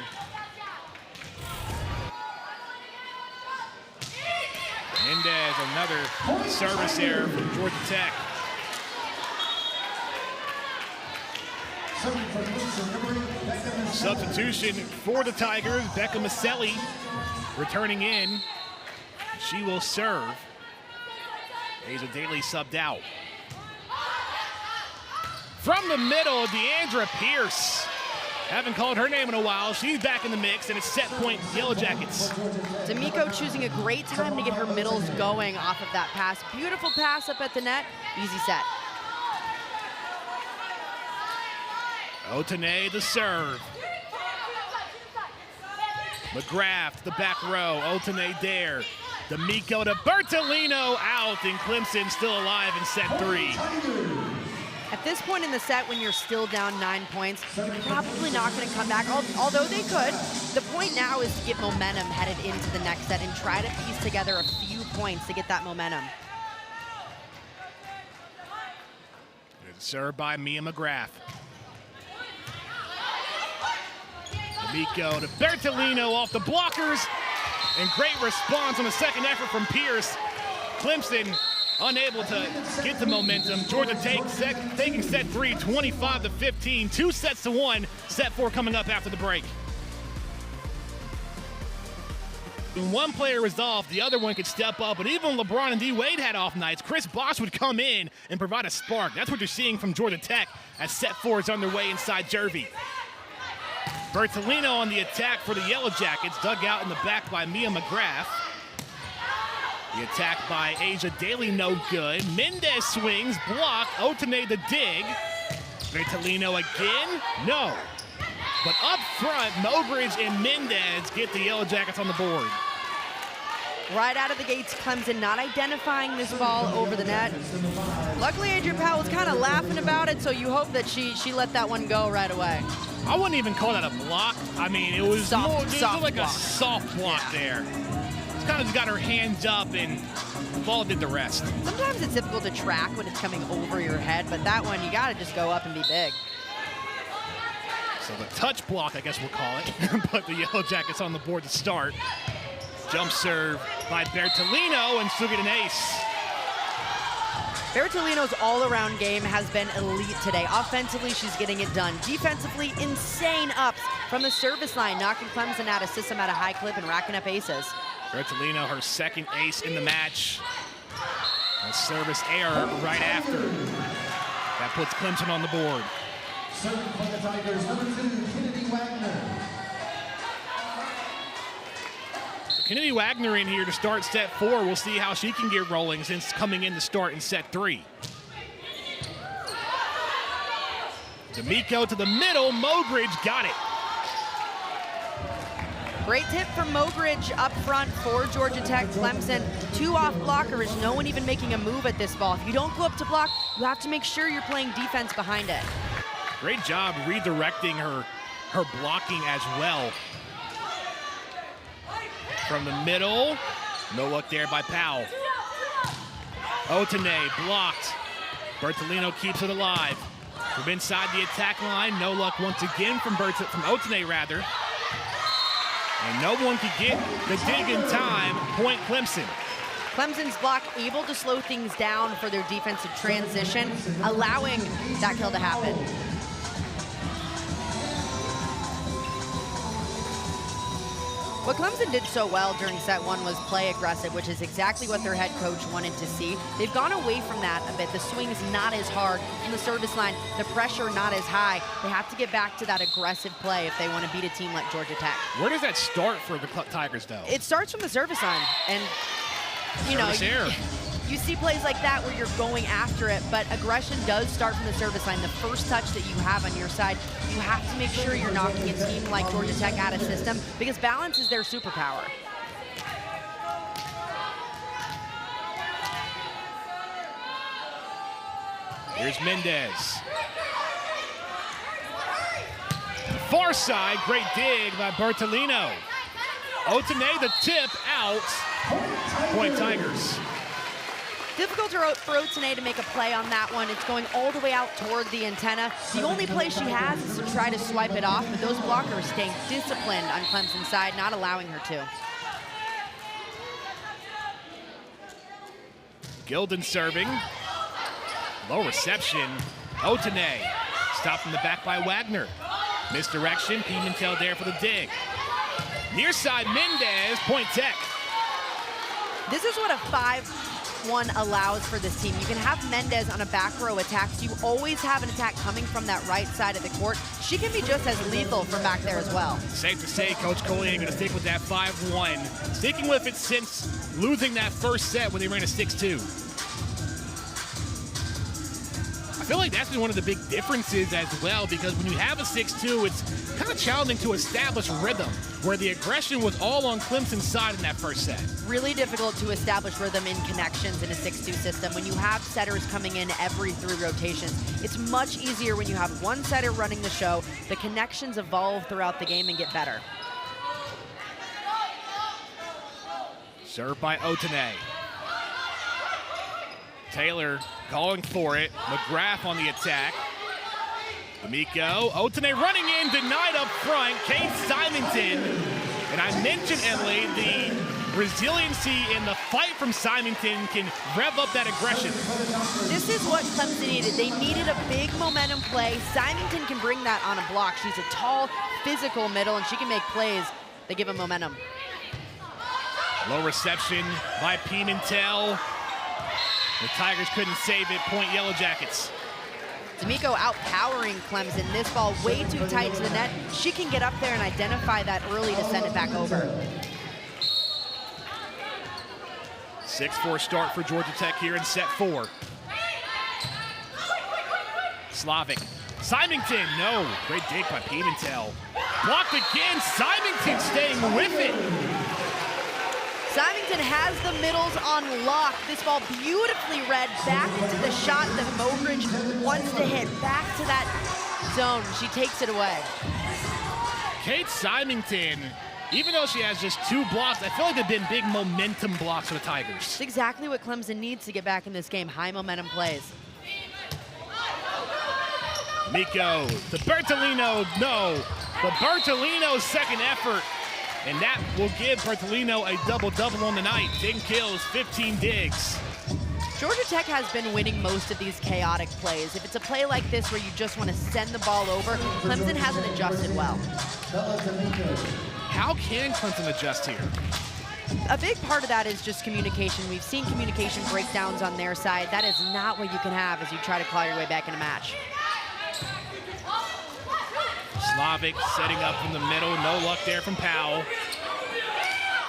Mendez, another service error from Georgia Tech. Substitution for the Tigers, Becca Maselli returning in. She will serve. Asia Daly subbed out. From the middle, Deandra Pierce. Haven't called her name in a while. She's back in the mix, and it's set point Yellow Jackets. D'Amico choosing a great time to get her middles going off of that pass. Beautiful pass up at the net. Easy set. Otene the serve. McGrath, the back row. Otene there. D'Amico to Bertolino out, and Clemson still alive in set 3. At this point in the set, when you're still down 9 points, you're probably not going to come back, although they could. The point now is to get momentum headed into the next set and try to piece together a few points to get that momentum. Served by Mia McGrath. D'Amico to Bertolino off the blockers, and great response on the second effort from Pierce. Clemson unable to get the momentum. Georgia taking set 3, 25-15, 2 sets to 1. Set 4 coming up after the break. When one player was off, the other one could step up, and even LeBron and D-Wade had off nights. Chris Bosh would come in and provide a spark. That's what you're seeing from Georgia Tech as set 4 is underway inside Jervey. Bertolino on the attack for the Yellow Jackets, dug out in the back by Mia McGrath. The attack by Asia Daly, no good. Mendez swings, block, Otene the dig. Bertolino again, no. But up front, Mogridge and Mendez get the Yellow Jackets on the board. Right out of the gates, Clemson not identifying this ball over the net. Luckily, Adrian Powell was kind of laughing about it, so you hope that she let that one go right away. I wouldn't even call that a block. I mean, it was soft, more soft like block. a soft block there. It's kind of just got her hands up and the ball did the rest. Sometimes it's difficult to track when it's coming over your head, but that one, you got to just go up and be big. So the touch block, I guess we'll call it, but the Yellow Jackets on the board to start. Jump serve by Bertolino, and she'll get an ace. Bertolino's all-around game has been elite today. Offensively, she's getting it done. Defensively, insane ups from the service line, knocking Clemson out of system at a high clip and racking up aces. Bertolino, her second ace in the match. A service error right after. That puts Clemson on the board. Serving for the Tigers, number 2, Kennedy Wagner. Kennedy Wagner in here to start set 4. We'll see how she can get rolling since coming in to start in set 3. D'Amico to the middle. Mogridge got it. Great tip from Mogridge up front for Georgia Tech. Clemson, 2 off blockers, no one even making a move at this ball. If you don't go up to block, you have to make sure you're playing defense behind it. Great job redirecting her blocking as well. From the middle, no luck there by Powell. Otene blocked. Bertolino keeps it alive. From inside the attack line, no luck once again from Otene rather. And no one could get the dig in time. Point Clemson. Clemson's block able to slow things down for their defensive transition, allowing that kill to happen. What Clemson did so well during set one was play aggressive, which is exactly what their head coach wanted to see. They've gone away from that a bit. The swing's not as hard from the service line, the pressure not as high. They have to get back to that aggressive play if they want to beat a team like Georgia Tech. Where does that start for the Tigers, though? It starts from the service line, and you know, you see plays like that where you're going after it, but aggression does start from the service line. The first touch that you have on your side, you have to make sure you're knocking a team like Georgia Tech out of system, because balance is their superpower. Here's Mendez. Far side, great dig by Bertolino. Otene, the tip out. Point Tigers. Difficult for Otene to make a play on that one. It's going all the way out toward the antenna. The only play she has is to try to swipe it off, but those blockers staying disciplined on Clemson's side, not allowing her to. Gilden serving. Low reception. Otene stopped in the back by Wagner. Misdirection. Pimentel there for the dig. Near side, Mendez, Point Tech. This is what a 5-1 allows for this team. You can have Mendez on a back row attack, so you always have an attack coming from that right side of the court. She can be just as lethal from back there as well. Safe to say, Coach Coley ain't going to stick with that 5-1. Sticking with it since losing that first set when they ran a 6-2. I feel like that's been one of the big differences as well, because when you have a 6-2, it's kind of challenging to establish rhythm, where the aggression was all on Clemson's side in that first set. Really difficult to establish rhythm in connections in a 6-2 system. When you have setters coming in every 3 rotations, it's much easier when you have one setter running the show. The connections evolve throughout the game and get better. Served by Otene. Taylor calling for it. McGrath on the attack. D'Amico. Otene running in, denied up front. Kate Symington. And I mentioned, Emily, the resiliency and the fight from Symington can rev up that aggression. This is what Clemson needed. They needed a big momentum play. Symington can bring that on a block. She's a tall, physical middle, and she can make plays that give them momentum. Low reception by Pimentel. The Tigers couldn't save it. Point Yellow Jackets. D'Amico outpowering Clemson. This ball way too tight to the net. She can get up there and identify that early to send it back over. 6-4 start for Georgia Tech here in set 4. Slavic. Symington, no. Great dig by Pimentel. Blocked again. Symington staying with it. Symington has the middles on lock. This ball beautifully read back into the shot that Mowbridge wants to hit. Back to that zone. She takes it away. Kate Symington, even though she has just 2 blocks, I feel like they've been big momentum blocks for the Tigers. It's exactly what Clemson needs to get back in this game. High momentum plays. Miko to Bertolino, no. But Bertolino's second effort, and that will give Bertolino a double-double on the night. 10 kills, 15 digs. Georgia Tech has been winning most of these chaotic plays. If it's a play like this where you just want to send the ball over, Clemson hasn't adjusted well. How can Clemson adjust here? A big part of that is just communication. We've seen communication breakdowns on their side. That is not what you can have as you try to claw your way back in a match. Slavic setting up from the middle. No luck there from Powell.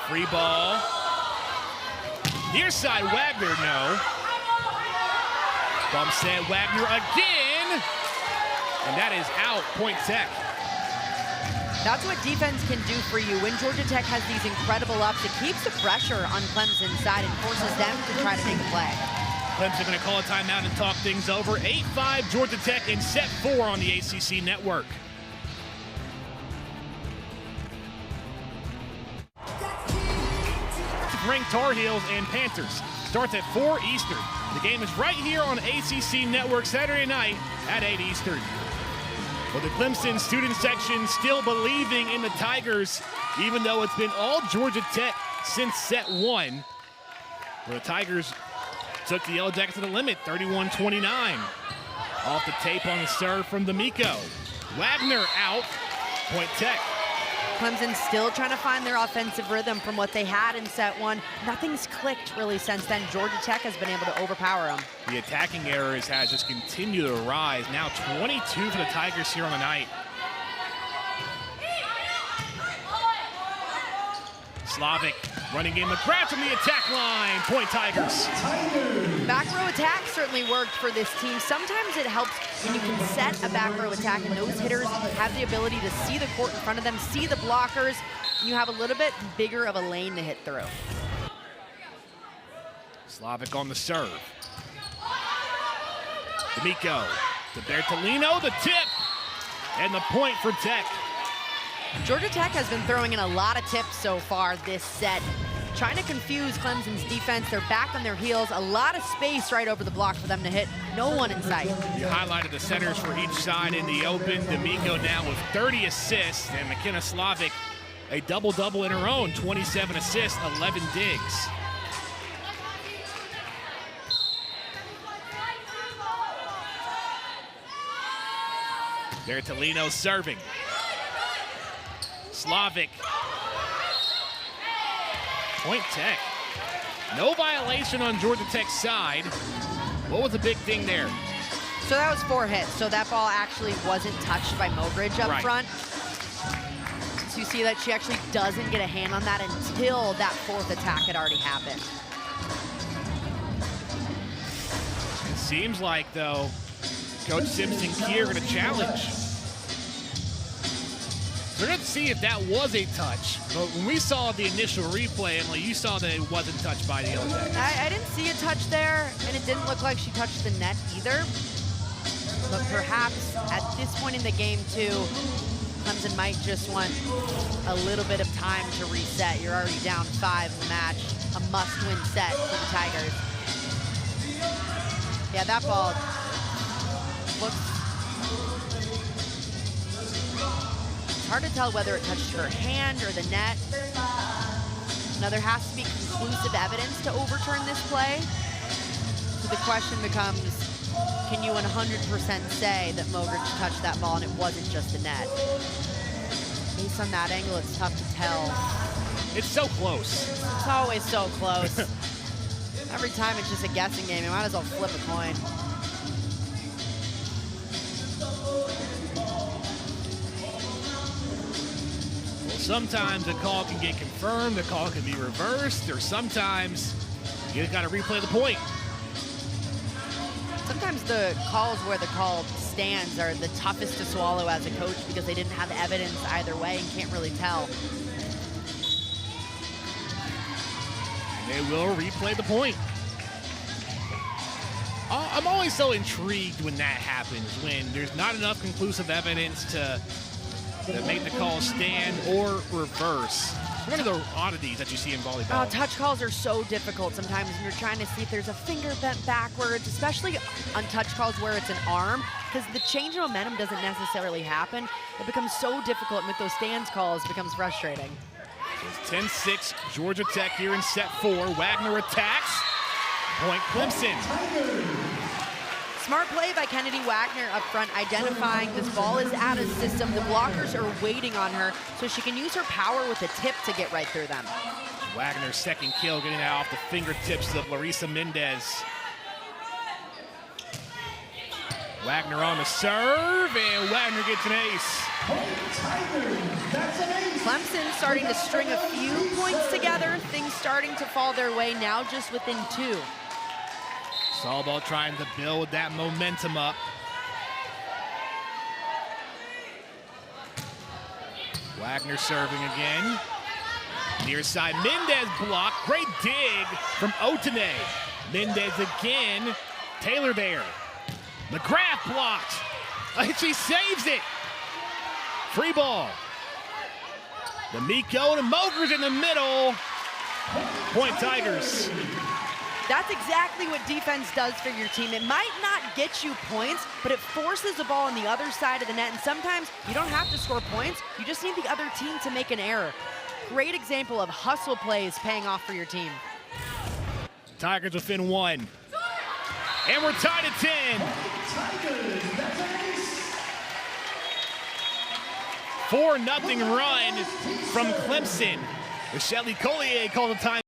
Free ball. Near side, Wagner, no. Bump set, Wagner again. And that is out, Point Tech. That's what defense can do for you. When Georgia Tech has these incredible ups, it keeps the pressure on Clemson's side and forces them to try to make a play. Clemson going to call a timeout and talk things over. 8-5 Georgia Tech in set 4 on the ACC network. Ranked Tar Heels and Panthers starts at 4 Eastern. The game is right here on ACC Network Saturday night at 8 Eastern. Well, the Clemson student section still believing in the Tigers, even though it's been all Georgia Tech since set 1. Where the Tigers took the Yellow Jackets to the limit, 31-29. Off the tape on the serve from D'Amico. Wagner out, Point Tech. Clemson still trying to find their offensive rhythm from what they had in set one. Nothing's clicked really since then. Georgia Tech has been able to overpower them. The attacking errors has just continued to rise. Now 22 for the Tigers here on the night. Slavic running in McGrath from the attack line. Point Tigers. Back row attack certainly worked for this team. Sometimes it helps when you can set a back row attack and those hitters have the ability to see the court in front of them, see the blockers, and you have a little bit bigger of a lane to hit through. Slavic on the serve. D'Amico to Bertolino, the tip, and the point for Tech. Georgia Tech has been throwing in a lot of tips so far this set, trying to confuse Clemson's defense. They're back on their heels, a lot of space right over the block for them to hit. No one in sight. You highlighted the centers for each side in the open. D'Amico now with 30 assists, and McKenna Slavic a double-double in her own, 27 assists, 11 digs. Bertolino serving. Slavic. Point Tech. No violation on Georgia Tech's side. What was the big thing there? So that was 4 hits. So that ball actually wasn't touched by Mogridge up front. So you see that she actually doesn't get a hand on that until that 4th attack had already happened. It seems like, though, Coach Simpson Key are going to challenge. We're going to see if that was a touch. But when we saw the initial replay, Emily, you saw that it wasn't touched by the other. I didn't see a touch there, and it didn't look like she touched the net either. But perhaps at this point in the game, too, Clemson might just want a little bit of time to reset. You're already down 5 in the match. A must-win set for the Tigers. Yeah, that ball looks... hard to tell whether it touched her hand or the net. Now there has to be conclusive evidence to overturn this play. So the question becomes, can you 100% say that Mogridge touched that ball and it wasn't just the net? Based on that angle, it's tough to tell. It's so close. It's always so close. Every time it's just a guessing game. You might as well flip a coin. Sometimes a call can get confirmed, the call can be reversed, or sometimes you just got to replay the point. Sometimes the calls where the call stands are the toughest to swallow as a coach because they didn't have evidence either way and can't really tell. They will replay the point. I'm always so intrigued when that happens, when there's not enough conclusive evidence to make the call stand or reverse. One of the oddities that you see in volleyball. Oh, touch calls are so difficult sometimes when you're trying to see if there's a finger bent backwards, especially on touch calls where it's an arm, because the change of momentum doesn't necessarily happen. It becomes so difficult, and with those stands calls, it becomes frustrating. So it's 10-6, Georgia Tech here in set 4. Wagner attacks. Point Clemson. Smart play by Kennedy Wagner up front, identifying this ball is out of system. The blockers are waiting on her, so she can use her power with a tip to get right through them. Wagner's second kill, getting that off the fingertips of Larissa Mendez. Wagner on the serve, and Wagner gets an ace. Clemson starting to string a few points together, things starting to fall their way now just within 2. Salvo trying to build that momentum up. Wagner serving again. Near side, Mendez blocked. Great dig from Otene. Mendez again. Taylor there. McGrath blocked. And she saves it. Free ball. D'Amico to Mogers in the middle. Point Tigers. That's exactly what defense does for your team. It might not get you points, but it forces the ball on the other side of the net. And sometimes you don't have to score points. You just need the other team to make an error. Great example of hustle plays paying off for your team. Tigers within 1. And we're tied at 10. 4-0 run from Clemson. Michelle Collier calls a time.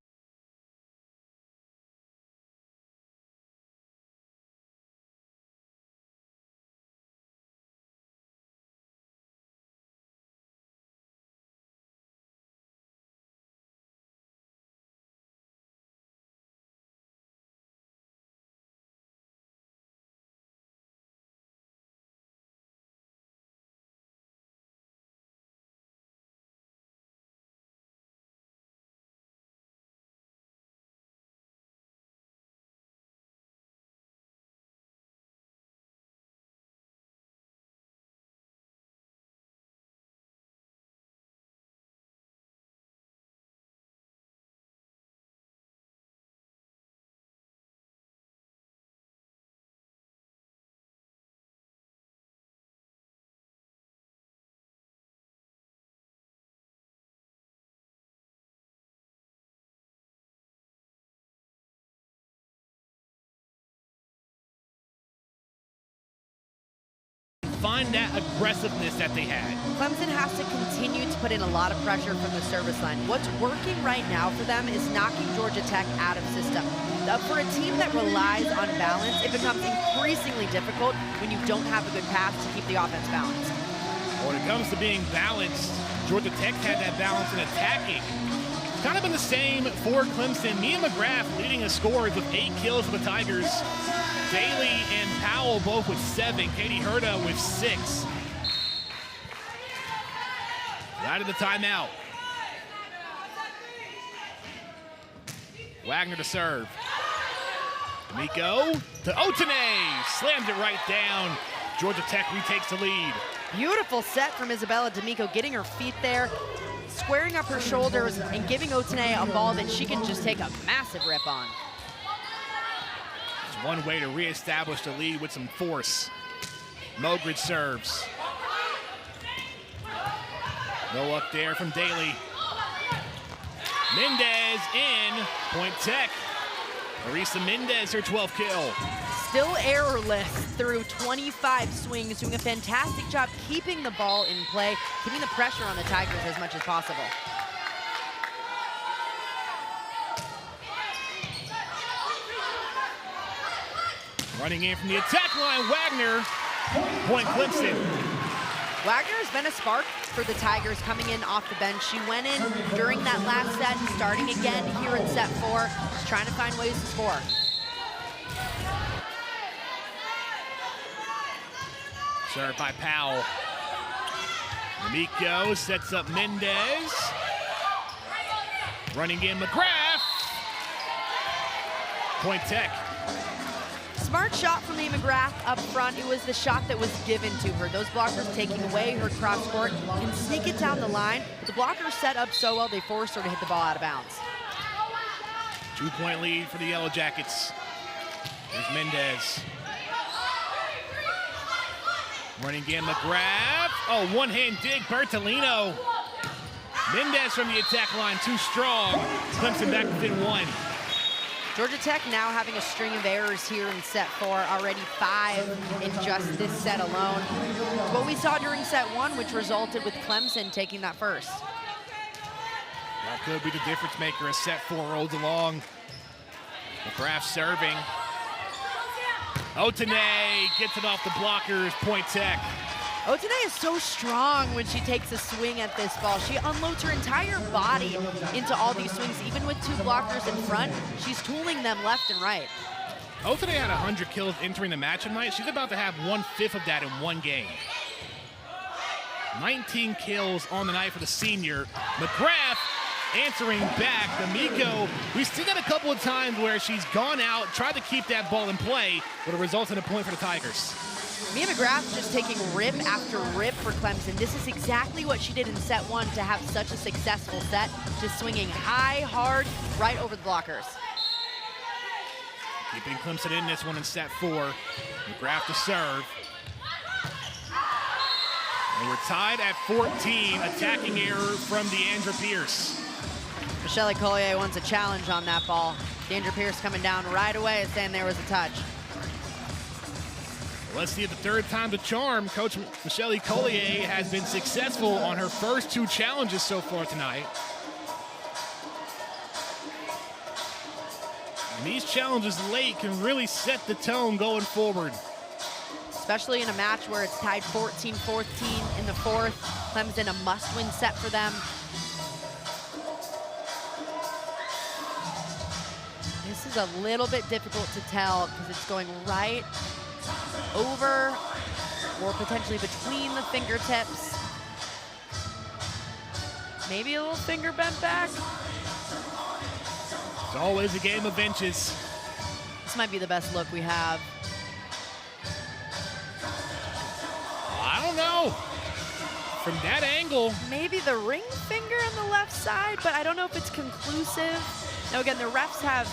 Find that aggressiveness that they had. Clemson has to continue to put in a lot of pressure from the service line. What's working right now for them is knocking Georgia Tech out of system. For a team that relies on balance, it becomes increasingly difficult when you don't have a good pass to keep the offense balanced. When it comes to being balanced, Georgia Tech had that balance in attacking. Kind of been the same for Clemson. Mia McGrath leading the scores with 8 kills for the Tigers. Daly and Powell both with 7. Katie Herta with 6. Out of the timeout. Wagner to serve. D'Amico to Otene. Slams it right down. Georgia Tech retakes the lead. Beautiful set from Isabella D'Amico, getting her feet there, squaring up her shoulders, and giving Otene a ball that she can just take a massive rip on. It's one way to reestablish the lead with some force. Mogridge serves. No luck there from Daly. Mendez in. Point Tech. Marisa Mendez, her 12th kill. Still errorless through 25 swings, doing a fantastic job keeping the ball in play, keeping the pressure on the Tigers as much as possible. Running in from the attack line, Wagner. Point Clemson. Wagner has been a spark for the Tigers coming in off the bench. She went in during that last set, starting again here in set 4. She's trying to find ways to score. Served by Powell. D'Amico sets up Mendez. Running in McGrath. Point Tech. Smart shot from Lee McGrath up front. It was the shot that was given to her. Those blockers taking away her cross court and sneak it down the line. The blockers set up so well, they forced her to hit the ball out of bounds. 2-point lead for the Yellow Jackets. Here's Mendez. Running again, McGrath. Oh, one-hand dig, Bertolino. Mendez from the attack line, too strong. Clemson back within 1. Georgia Tech now having a string of errors here in set 4, already 5 in just this set alone. What we saw during set 1, which resulted with Clemson taking that first. That could be the difference maker as set 4 rolls along. McGrath serving. Otene gets it off the blockers, Point Tech. Otene is so strong when she takes a swing at this ball. She unloads her entire body into all these swings. Even with 2 blockers in front, she's tooling them left and right. Otene had 100 kills entering the match tonight. She's about to have 1/5 of that in one game. 19 kills on the night for the senior. McGrath answering back. D'Amico, we've seen that a couple of times where she's gone out, tried to keep that ball in play, but it results in a point for the Tigers. Mia McGrath just taking rip after rip for Clemson. This is exactly what she did in set 1 to have such a successful set, just swinging high, hard, right over the blockers. Keeping Clemson in this one in set 4. McGrath to serve. And we're tied at 14. Attacking error from Deandra Pierce. Michelle Collier wants a challenge on that ball. Deandra Pierce coming down right away, saying there was a touch. Let's see if the third time's a charm. Coach Michelle Collier has been successful on her first 2 challenges so far tonight. And these challenges late can really set the tone going forward. Especially in a match where it's tied 14-14 in the 4th. Clemson, a must-win set for them. This is a little bit difficult to tell because it's going right over or potentially between the fingertips. Maybe a little finger bent back. It's always a game of inches. This might be the best look we have. I don't know. From that angle. Maybe the ring finger on the left side, but I don't know if it's conclusive. Now again, the refs have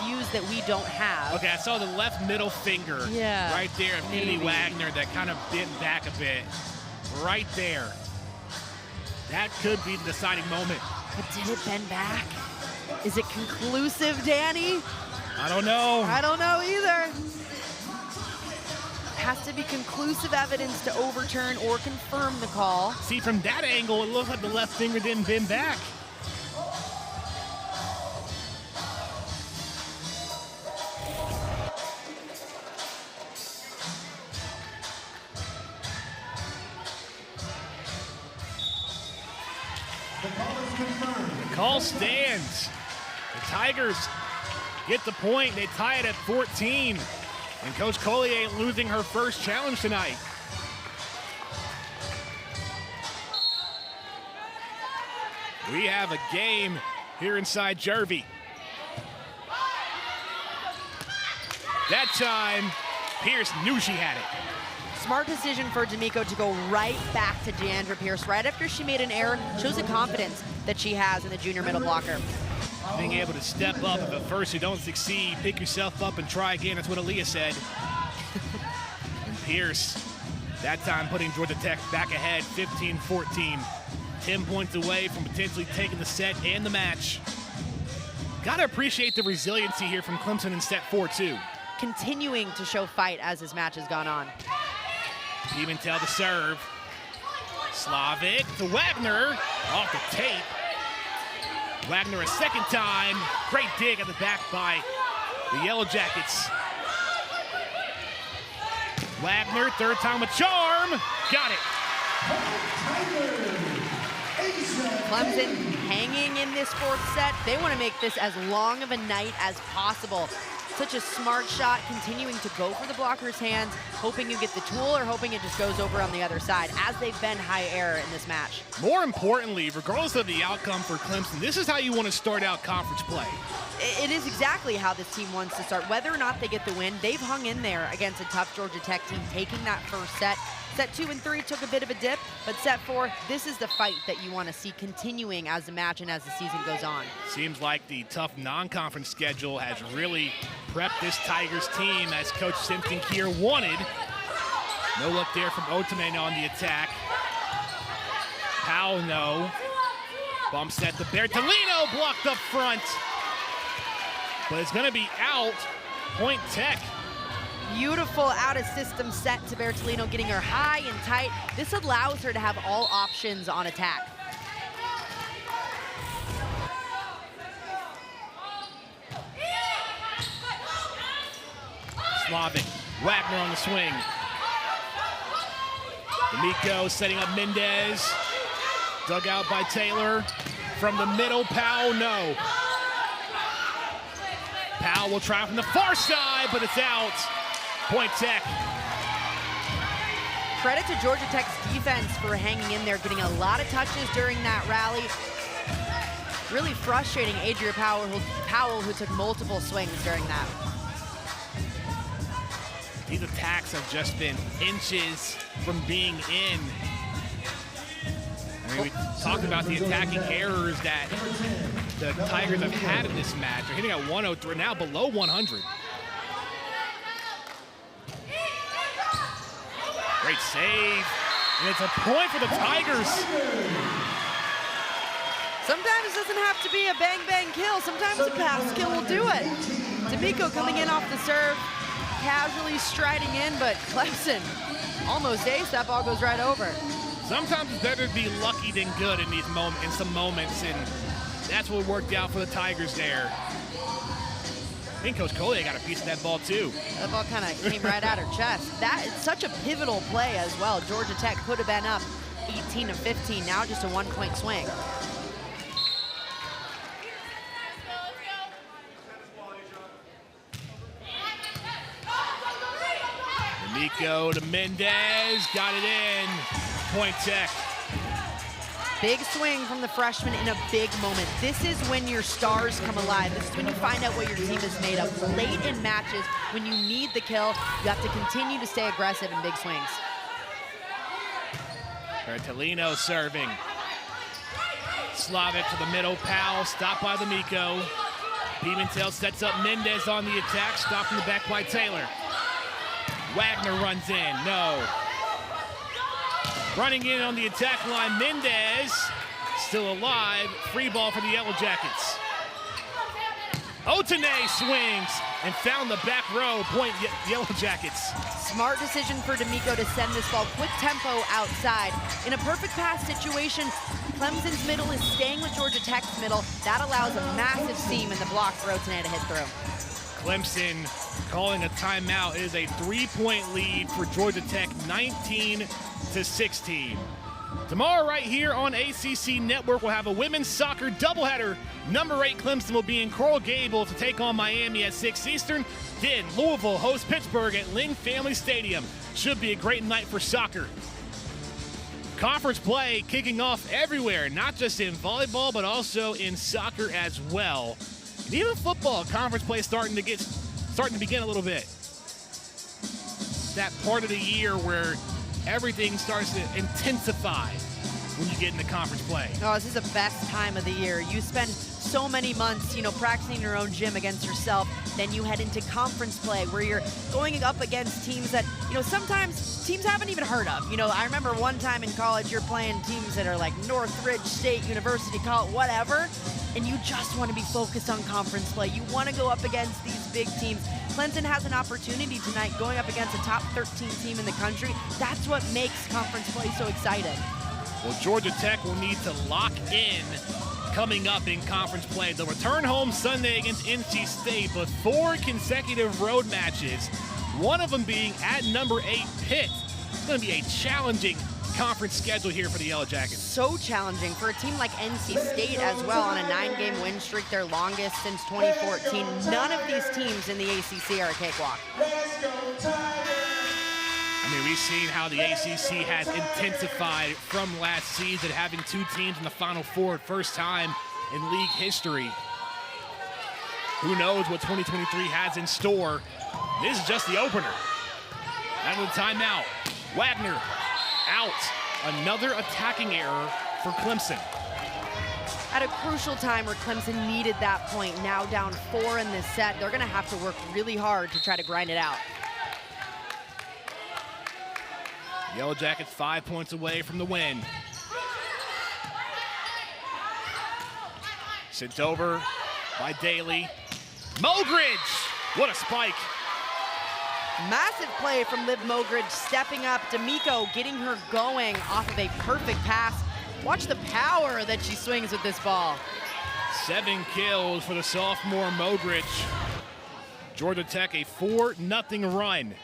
views that we don't have. Okay, I saw the left middle finger right there of Kennedy Wagner that kind of bent back a bit. Right there. That could be the deciding moment. But did it bend back? Is it conclusive, Danny? I don't know. I don't know either. Has to be conclusive evidence to overturn or confirm the call. See, from that angle, it looks like the left finger didn't bend back. The call stands. The Tigers get the point. They tie it at 14. And Coach Collier losing her first challenge tonight. We have a game here inside Jervey. That time, Pierce knew she had it. Smart decision for D'Amico to go right back to Deandra Pierce right after she made an error. Shows the confidence that she has in the junior middle blocker. Being able to step up. If at first you don't succeed, pick yourself up and try again. That's what Aaliyah said. And Pierce, that time putting Georgia Tech back ahead, 15-14. 10 points away from potentially taking the set and the match. Gotta appreciate the resiliency here from Clemson in set 4 too. Continuing to show fight as this match has gone on. Pimentel to serve. Slavic to Wagner, off the tape. Wagner a second time. Great dig at the back by the Yellow Jackets. Wagner, third time a charm. Got it. Clemson hanging in this 4th set. They want to make this as long of a night as possible. Such a smart shot, continuing to go for the blocker's hands, hoping you get the tool or hoping it just goes over on the other side, as they've been high error in this match. More importantly, regardless of the outcome for Clemson, this is how you want to start out conference play. It is exactly how this team wants to start. Whether or not they get the win, they've hung in there against a tough Georgia Tech team, taking that first set. Set 2 and 3 took a bit of a dip, but set 4, this is the fight that you want to see continuing as the match and as the season goes on. Seems like the tough non-conference schedule has really prepped this Tigers team as Coach Simpson Kier wanted. No look there from Otame on the attack. Powell, no. Bump set to Bertolino, blocked up front. But it's going to be out. Point Tech. Beautiful out-of-system set to Bertolino, getting her high and tight. This allows her to have all options on attack. Slavic, Wagner on the swing. D'Amico setting up Mendez. Dug out by Taylor. From the middle, Powell, no. Powell will try from the far side, but it's out. Point Tech. Credit to Georgia Tech's defense for hanging in there, getting a lot of touches during that rally. Really frustrating Adria Powell, who took multiple swings during that. These attacks have just been inches from being in. I mean, we talked about the attacking errors that the Tigers have had in this match. They're hitting at 103, now below 100. Great save, and it's a point for the Tigers. Sometimes it doesn't have to be a bang-bang kill. Sometimes a pass kill will do it. D'Amico coming in off the serve. casually striding in, but Clemson almost ace. That ball goes right over. Sometimes it's better to be lucky than good in these in some moments, and that's what worked out for the Tigers there. I think Coach Collier got a piece of that ball too. That ball kind of came right at her chest. That is such a pivotal play as well. Georgia Tech could have been up 18-15, now just a 1-point swing. D'Amico to Mendez, got it in. Point Tech. Big swing from the freshman in a big moment. This is when your stars come alive. This is when you find out what your team is made of. Late in matches, when you need the kill, you have to continue to stay aggressive in big swings. Bertolino serving. Slavic to the middle, Powell, stopped by D'Amico. Pimentel sets up Mendez on the attack, stopped in the back by Taylor. Wagner runs in, no. Running in on the attack line, Mendez, still alive. Free ball for the Yellow Jackets. Otene swings and found the back row, point Yellow Jackets. Smart decision for D'Amico to send this ball quick tempo outside. In a perfect pass situation, Clemson's middle is staying with Georgia Tech's middle. That allows a massive seam in the block for Otene to hit through. Clemson calling a timeout. It is a 3-point lead for Georgia Tech, 19-16. Tomorrow right here on ACC Network, we'll have a women's soccer doubleheader. Number 8 Clemson will be in Coral Gables to take on Miami at 6 Eastern. Then Louisville hosts Pittsburgh at Ling Family Stadium. Should be a great night for soccer. Conference play kicking off everywhere, not just in volleyball, but also in soccer as well. And even football, conference play starting to begin a little bit. That part of the year where everything starts to intensify when you get into conference play. Oh, this is the best time of the year. You spend so many months, practicing your own gym against yourself. Then you head into conference play where you're going up against teams that, sometimes teams haven't even heard of. I remember one time in college, you're playing teams that are like Northridge State University, call it whatever, and you just want to be focused on conference play. You want to go up against these big teams. Clemson has an opportunity tonight going up against a top 13 team in the country. That's what makes conference play so exciting. Well, Georgia Tech will need to lock in coming up in conference play. They'll return home Sunday against NC State, but 4 consecutive road matches, one of them being at number 8 Pitt. It's going to be a challenging conference schedule here for the Yellow Jackets. So challenging for a team like NC State as well, on a 9-game win streak, their longest since 2014. None of these teams in the ACC are a cakewalk. We've seen how the ACC has intensified from last season, having 2 teams in the Final Four, first time in league history. Who knows what 2023 has in store? This is just the opener. Out of the timeout, Wagner out. Another attacking error for Clemson. At a crucial time where Clemson needed that point, now down 4 in this set, they're going to have to work really hard to try to grind it out. Yellow Jackets 5 points away from the win. Sent over by Daly. Mogridge! What a spike. Massive play from Liv Mogridge, stepping up. D'Amico getting her going off of a perfect pass. Watch the power that she swings with this ball. 7 kills for the sophomore Mogridge. Georgia Tech a 4-0 run.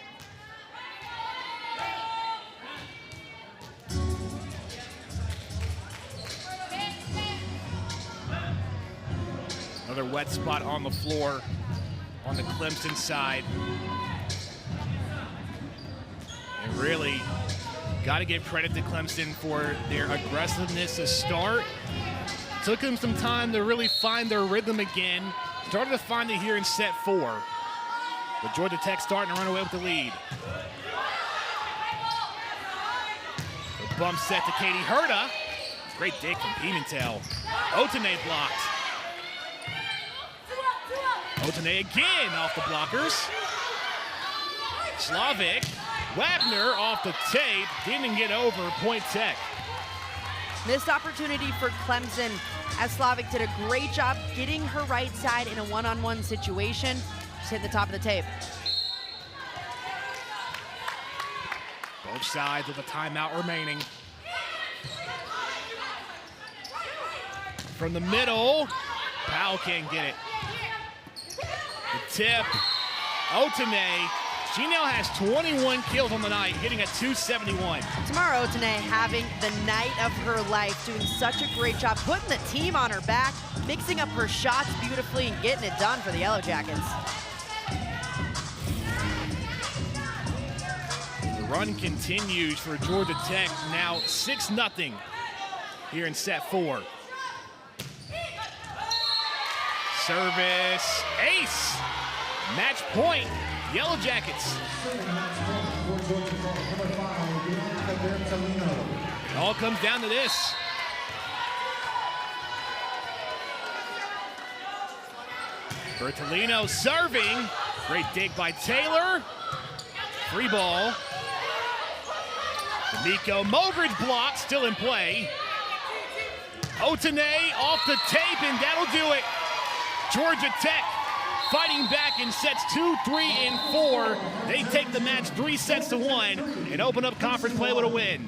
Another wet spot on the floor on the Clemson side. And really, got to give credit to Clemson for their aggressiveness to start. Took them some time to really find their rhythm again. Started to find it here in set 4. But Georgia Tech starting to run away with the lead. The bump set to Katie Herta. Great dig from Pimentel. Otene blocked. Otene again off the blockers. Slavic. Wagner off the tape. Didn't get over. Point Tech. Missed opportunity for Clemson, as Slavic did a great job getting her right side in a one-on-one situation. Just hit the top of the tape. Both sides with a timeout remaining. From the middle, Powell can't get it. The tip, Otene. She now has 21 kills on the night, hitting at 271. Tamara Otene having the night of her life, doing such a great job, putting the team on her back, mixing up her shots beautifully and getting it done for the Yellow Jackets. The run continues for Georgia Tech, now 6-0 here in set 4. Service, ace, match point, Yellow Jackets. It all comes down to this. Bertolino serving, great dig by Taylor. Free ball. D'Amico Mogridge block, still in play. Otene off the tape, and that'll do it. Georgia Tech fighting back in sets 2, 3, and 4. They take the match 3-1 and open up conference play with a win.